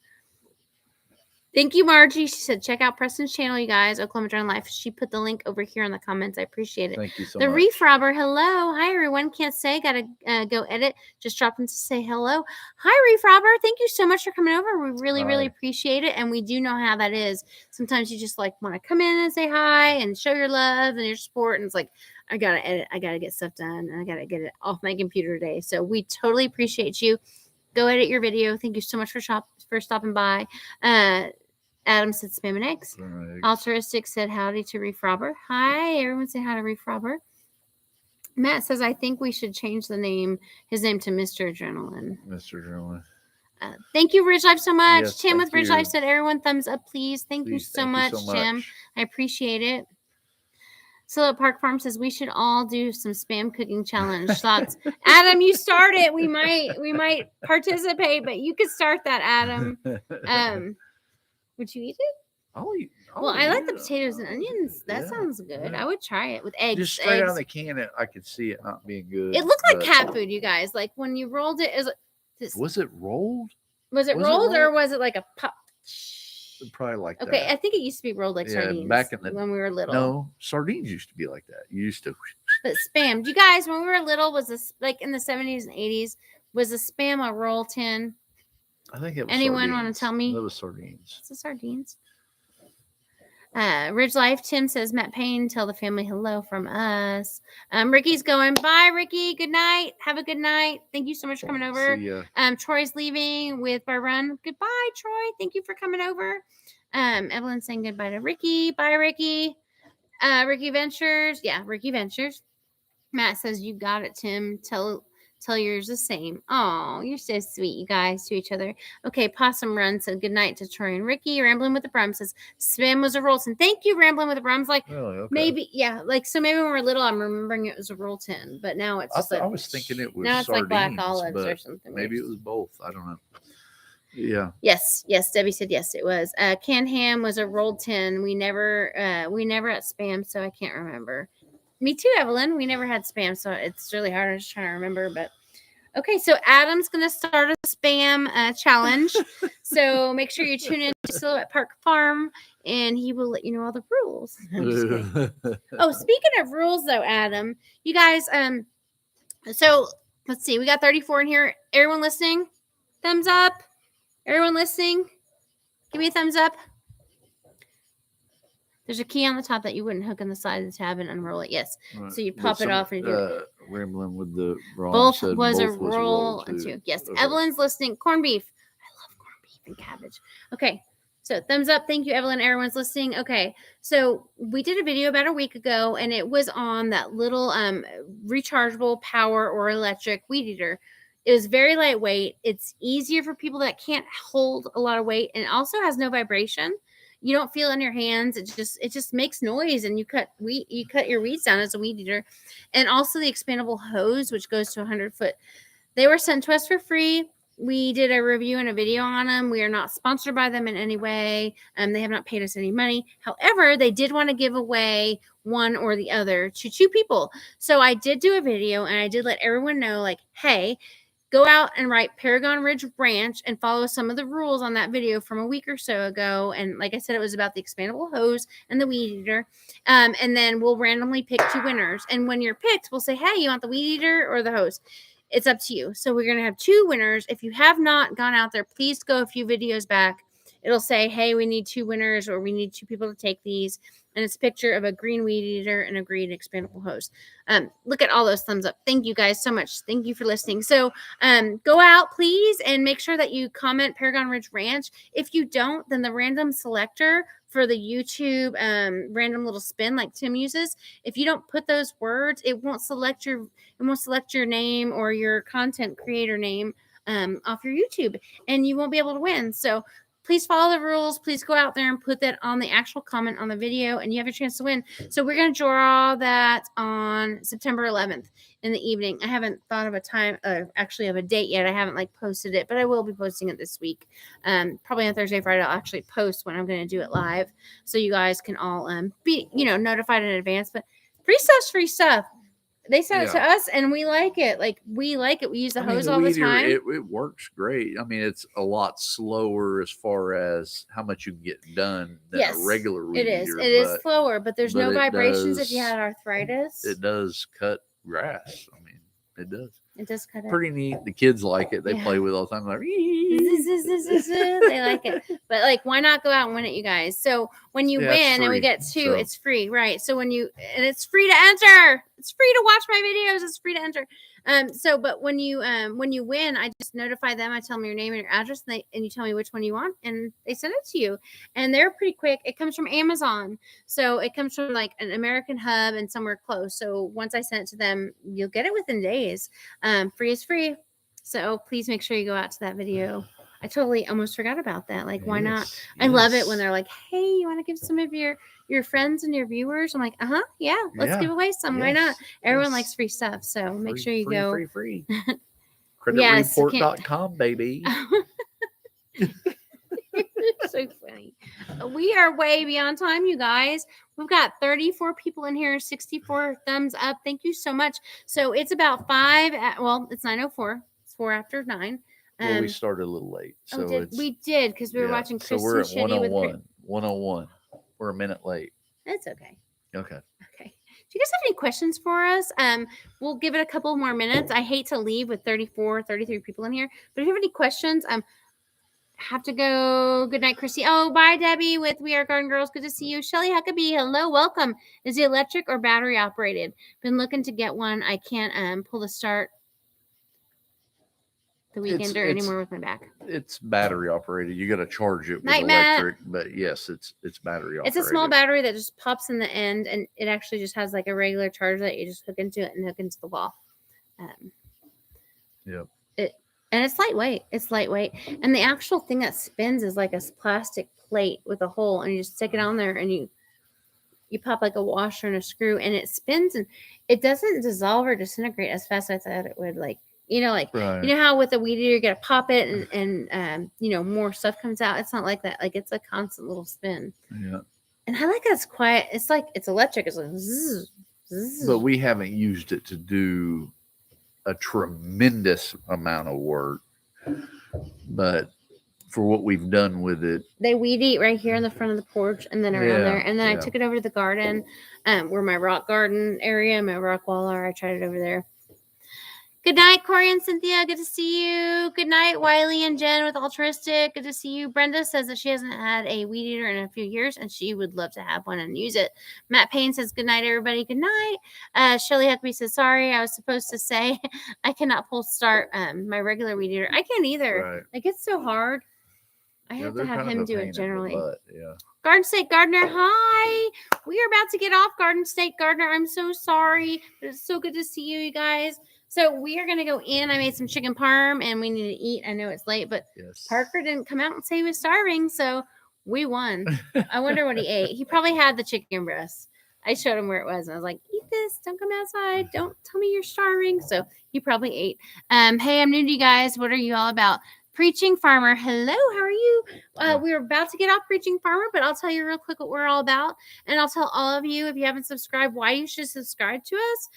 Thank you, Margie. She said, check out Preston's channel, you guys. Oklahoma Dry Life. She put the link over here in the comments. I appreciate it. Thank you so the much. Reef Robber, hello. Hi, everyone. Can't say. Got to go edit. Just dropped in to say hello. Hi, Reef Robber. Thank you so much for coming over. We really, really appreciate it. And we do know how that is. Sometimes you just like want to come in and say hi and show your love and your support. And it's like, I got to edit. I got to get stuff done. And I got to get it off my computer today. So we totally appreciate you. Go edit your video. Thank you so much for stopping by. Adam said spam and eggs. Altruistic said howdy to Reef Robber. Hi, everyone say hi to Reef Robber. Matt says, I think we should change his name to Mr. Adrenaline. Mr. Adrenaline. Thank you, Ridge Life, so much. Yes, Tim with Ridge Life said, everyone thumbs up, please. Thank you so much, Tim. I appreciate it. Silhouette Park Farm says we should all do some spam cooking challenge. Thoughts? Adam, you start it. We might participate, but you could start that, Adam. Would you eat it? I'll eat. I like the potatoes and onions. That sounds good. Yeah. I would try it with eggs. Just straight out of the can, I could see it not being good. It looked like cat food, you guys. Like when you rolled it, was it rolled? Was it rolled or was it like a pop? Probably like that. Okay, I think it used to be rolled like sardines back in when we were little. No, sardines used to be like that. You used to. But spam, you guys, when we were little, was this like in the 70s and 80s? Was the spam a roll tin? I think it was. Anyone want to tell me? It was sardines. It's the sardines. Ridge Life, Tim says, Matt Payne, tell the family hello from us. Ricky's going, bye, Ricky. Good night. Have a good night. Thank you so much for coming over. See ya. Troy's leaving with Run. Goodbye, Troy. Thank you for coming over. Evelyn's saying goodbye to Ricky. Bye, Ricky. Ricky Ventures. Yeah, Ricky Ventures. Matt says, you got it, Tim. Tell yours the same. Oh, you're so sweet, you guys, to each other. Okay, Possum Run said good night to Troy and Ricky. Rambling with the Brums says spam was a roll tin. Thank you, Rambling with the Brums. Like maybe, yeah, like so maybe when we were little, I'm remembering it was a roll tin, but now it's just I was thinking it was now it's sardines, like black olives or something. Maybe it was both. I don't know. Yeah. Yes. Debbie said yes, it was. Canned ham was a rolled tin. We never had spam, so I can't remember. Me too, Evelyn. We never had spam, so it's really hard. I'm just trying to remember. But okay, so Adam's going to start a spam challenge. So make sure you tune in to Silhouette Park Farm, and he will let you know all the rules. Oh, speaking of rules, though, Adam, you guys. So let's see. We got 34 in here. Everyone listening? Thumbs up. Everyone listening? Give me a thumbs up. There's a key on the top that you wouldn't hook on the side of the tab and unroll it. Yes. Right. So you pop it off and you do it. Rambling with the wrong. Both was a roll too. Yes. Okay. Evelyn's listening. Corned beef. I love corned beef and cabbage. Okay. So thumbs up. Thank you, Evelyn. Everyone's listening. Okay. So we did a video about a week ago, and it was on that little rechargeable power or electric weed eater. It was very lightweight. It's easier for people that can't hold a lot of weight, and also has no vibration. You don't feel it in your hands. It just makes noise, and you cut your weeds down as a weed eater. And also the expandable hose, which goes to 100 foot. They were sent to us for free. We did a review and a video on them. We are not sponsored by them in any way. They have not paid us any money. However, they did want to give away one or the other to 2 people. So I did do a video, and I did let everyone know, like, hey, go out and write Paragon Ridge Ranch and follow some of the rules on that video from a week or so ago. And like I said, it was about the expandable hose and the weed eater. And then we'll randomly pick 2 winners. And when you're picked, we'll say, hey, you want the weed eater or the hose? It's up to you. So we're going to have 2 winners. If you have not gone out there, please go a few videos back it'll say, hey, we need 2 winners, or we need 2 people to take these. And it's a picture of a green weed eater and a green expandable hose. Look at all those thumbs up. Thank you guys so much. Thank you for listening. So go out, please, and make sure that you comment Paragon Ridge Ranch. If you don't, then the random selector for the YouTube random little spin like Tim uses, if you don't put those words, it won't select your name or your content creator name off your YouTube, and you won't be able to win. So please follow the rules. Please go out there and put that on the actual comment on the video, and you have a chance to win. So we're going to draw that on September 11th in the evening. I haven't thought of a time, actually of a date yet. I haven't posted it, but I will be posting it this week. Probably on Thursday, Friday, I'll actually post when I'm going to do it live, so you guys can all be, notified in advance. But free stuff's free stuff. They sent it to us, and we like it. We like it. We use the hose all the time. It works great. I mean, it's a lot slower as far as how much you can get done than a regular weed eater. It is slower, but there's no vibrations if you had arthritis. It does cut grass. I mean, it does. It does cut it. Pretty neat. The kids like it. They play with it all the time. Like, they like it. But why not go out and win it, you guys? So when you win and we get 2, it's free, right? So and it's free to enter. It's free to watch my videos. It's free to enter. But when you win, I just notify them. I tell them your name and your address, and you tell me which one you want, and they send it to you. And they're pretty quick. It comes from Amazon, so it comes from an American hub and somewhere close. So once I send it to them, you'll get it within days. Free is free. So please make sure you go out to that video. I totally almost forgot about that. Why not? I love it when they're like, hey, you want to give some of your friends and your viewers? I'm like, yeah, let's give away some. Why not? Everyone likes free stuff. So make sure you go. Free. Creditreport.com, baby. So funny. We are way beyond time, you guys. We've got 34 people in here, 64 thumbs up. Thank you so much. So it's about 5. It's 9:04. It's 4 after 9. Well, we started a little late. So we did because we were watching Kristen so we're at Shitty 101. 101. We're a minute late. That's okay. Okay. Do you guys have any questions for us? We'll give it a couple more minutes. I hate to leave with 33 people in here. But if you have any questions, have to go. Good night, Chrissy. Oh, bye, Debbie with We Are Garden Girls. Good to see you. Shelly Huckabee, hello, welcome. Is it electric or battery operated? Been looking to get one. I can't pull the start the weekender anymore with my back. It's battery operated. You got to charge it with electric, but yes, it's battery operated. It's a small battery that just pops in the end, and it actually just has a regular charger that you just hook into it and hook into the wall. Yep. And it's lightweight. And the actual thing that spins is like a plastic plate with a hole, and you just stick it on there, and you pop a washer and a screw, and it spins, and it doesn't dissolve or disintegrate as fast as I thought it would. Right. You know how with a weed eater you gotta pop it and more stuff comes out. It's not like that. It's a constant little spin. Yeah. And I like it's quiet. It's it's electric. It's zzz, zzz. But we haven't used it to do a tremendous amount of work. But for what we've done with it, they weed eat right here in the front of the porch and then around there. And then I took it over to the garden, where my rock garden area, my rock wall are. I tried it over there. Good night, Corey and Cynthia. Good to see you. Good night, Wiley and Jen with Altruistic. Good to see you. Brenda says that she hasn't had a weed eater in a few years, and she would love to have one and use it. Matt Payne says, good night, everybody. Good night. Shelly Huckabee says, sorry, I was supposed to say I cannot pull start my regular weed eater. I can't either. Right. It's so hard. I have to have him do it generally. Yeah. Garden State Gardener, hi. We are about to get off, Garden State Gardener. I'm so sorry, but it's so good to see you guys. So we are going to go in. I made some chicken parm, and we need to eat. I know it's late, but Parker didn't come out and say he was starving, so we won. I wonder what he ate. He probably had the chicken breast. I showed him where it was, and I was like, eat this. Don't come outside. Don't tell me you're starving. So he probably ate. Hey, I'm new to you guys. What are you all about? Preaching Farmer. Hello, how are you? We're about to get off Preaching Farmer, but I'll tell you real quick what we're all about. And I'll tell all of you, if you haven't subscribed, why you should subscribe to us.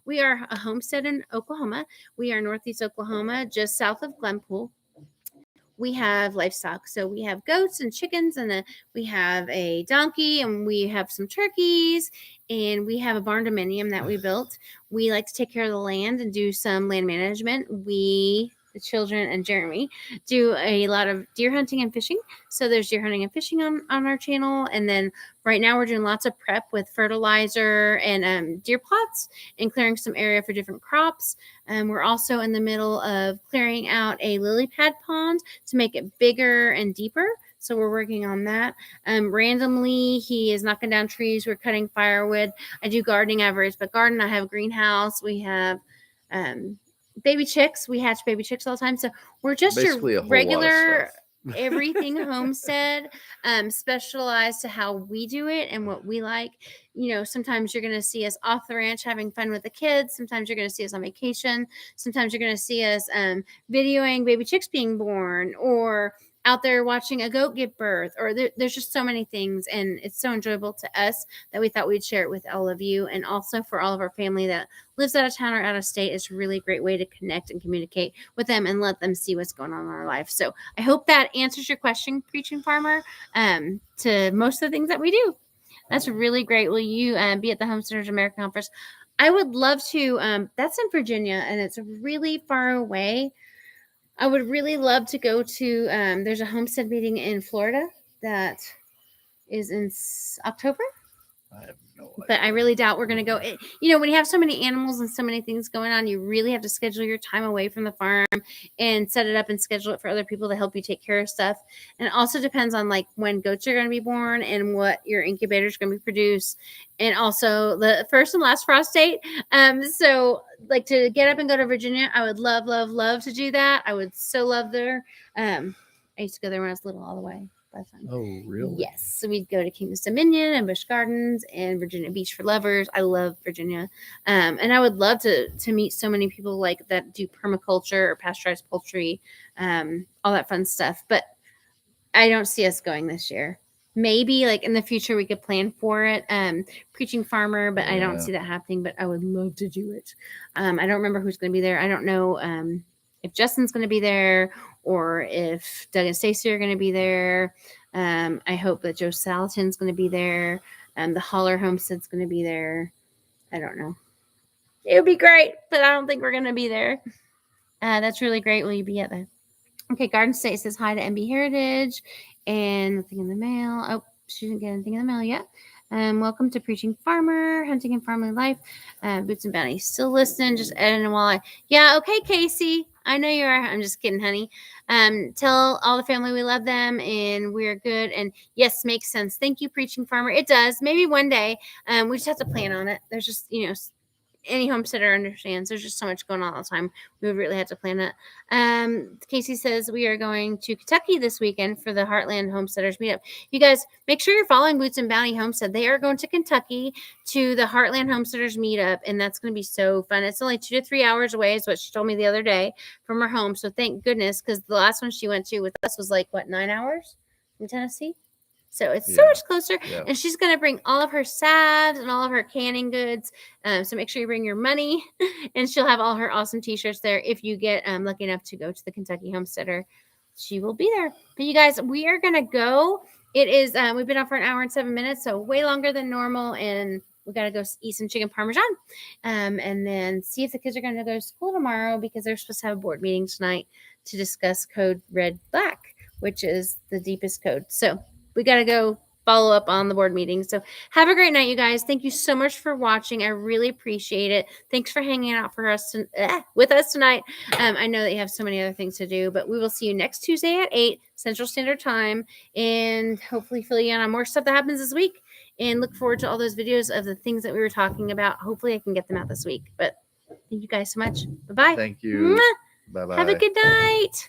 We are a homestead in Oklahoma. We are Northeast Oklahoma, just south of Glenpool. We have livestock. So we have goats and chickens, and we have a donkey, and we have some turkeys, and we have a barn dominium that we built. We like to take care of the land and do some land management. the children and Jeremy do a lot of deer hunting and fishing. So there's deer hunting and fishing on our channel. And then right now we're doing lots of prep with fertilizer and deer plots and clearing some area for different crops. We're also in the middle of clearing out a lily pad pond to make it bigger and deeper. So we're working on that. Randomly, he is knocking down trees. We're cutting firewood. I do gardening. I have a raised bed garden. I have a greenhouse. We have baby chicks. We hatch baby chicks all the time. So we're just Basically a your whole regular lot of stuff. everything homestead, specialized to how we do it and what we like. You know, sometimes you're going to see us off the ranch having fun with the kids. Sometimes you're going to see us on vacation. Sometimes you're going to see us videoing baby chicks being born, or out there watching a goat give birth, or there's just so many things, and it's so enjoyable to us that we thought we'd share it with all of you, and also for all of our family that lives out of town or out of state. It's a really great way to connect and communicate with them and let them see what's going on in our life. So I hope that answers your question, Preaching Farmer, to most of the things that we do. That's really great. Will you be at the Homesteaders America Conference? I would love to. That's in Virginia, and it's really far away. I would really love to go to, there's a homestead meeting in Florida that is in October. I have no idea. But I really doubt we're going to go. You know, when you have so many animals and so many things going on, you really have to schedule your time away from the farm and set it up and schedule it for other people to help you take care of stuff. And it also depends on like when goats are going to be born and what your incubator is going to be produced. And also the first and last frost date. So like to get up and go to Virginia, I would love, love, love to do that. I would so love there. I used to go there when I was little all the way. Oh, really? Yes. So we'd go to King's Dominion and Busch Gardens and Virginia Beach for lovers. I love Virginia. And I would love to meet so many people like that do permaculture or pasteurized poultry, all that fun stuff. But I don't see us going this year. Maybe like in the future we could plan for it. Preaching Farmer, but I don't see that happening. But I would love to do it. I don't remember who's going to be there. I don't know if Justin's going to be there or if Doug and Stacey are going to be there. I hope that Joe Salatin's going to be there. The Holler Homestead's going to be there. I don't know. It would be great, but I don't think we're going to be there. That's really great. Will you be at that? Okay, Garden State says hi to MB Heritage and nothing in the mail. Oh, she didn't get anything in the mail yet. Welcome to Preaching Farmer, Hunting and Farming Life. Boots and Bounty still listening, just editing while okay, Casey. I know you are. I'm just kidding, honey. Tell all the family we love them and we're good. And yes, makes sense. Thank you, Preaching Farmer. It does. Maybe one day. We just have to plan on it. There's just, any homesteader understands there's just so much going on all the time. We would really have to plan it. Casey says we are going to Kentucky this weekend for the Heartland Homesteaders meetup. You guys, make sure you're following Boots and Bounty Homestead. They are going to Kentucky to the Heartland Homesteaders meetup, and that's going to be so fun. It's only 2 to 3 hours away, is what she told me the other day from her home. So thank goodness, because the last one she went to with us was 9 hours from Tennessee. So it's so much closer. Yeah. And she's going to bring all of her salves and all of her canning goods. So make sure you bring your money. And she'll have all her awesome T-shirts there. If you get lucky enough to go to the Kentucky Homesteader, she will be there. But you guys, we are going to go. It is, we've been on for 1 hour and 7 minutes. So way longer than normal. And we got to go eat some chicken Parmesan. And then see if the kids are going to go to school tomorrow because they're supposed to have a board meeting tonight to discuss code red black, which is the deepest code. So we got to go follow up on the board meeting. So have a great night, you guys. Thank you so much for watching. I really appreciate it. Thanks for hanging out for us with us tonight. I know that you have so many other things to do, but we will see you next Tuesday at 8 Central Standard Time and hopefully fill you in on more stuff that happens this week and look forward to all those videos of the things that we were talking about. Hopefully I can get them out this week, but thank you guys so much. Bye-bye. Thank you. Bye-bye. Have a good night.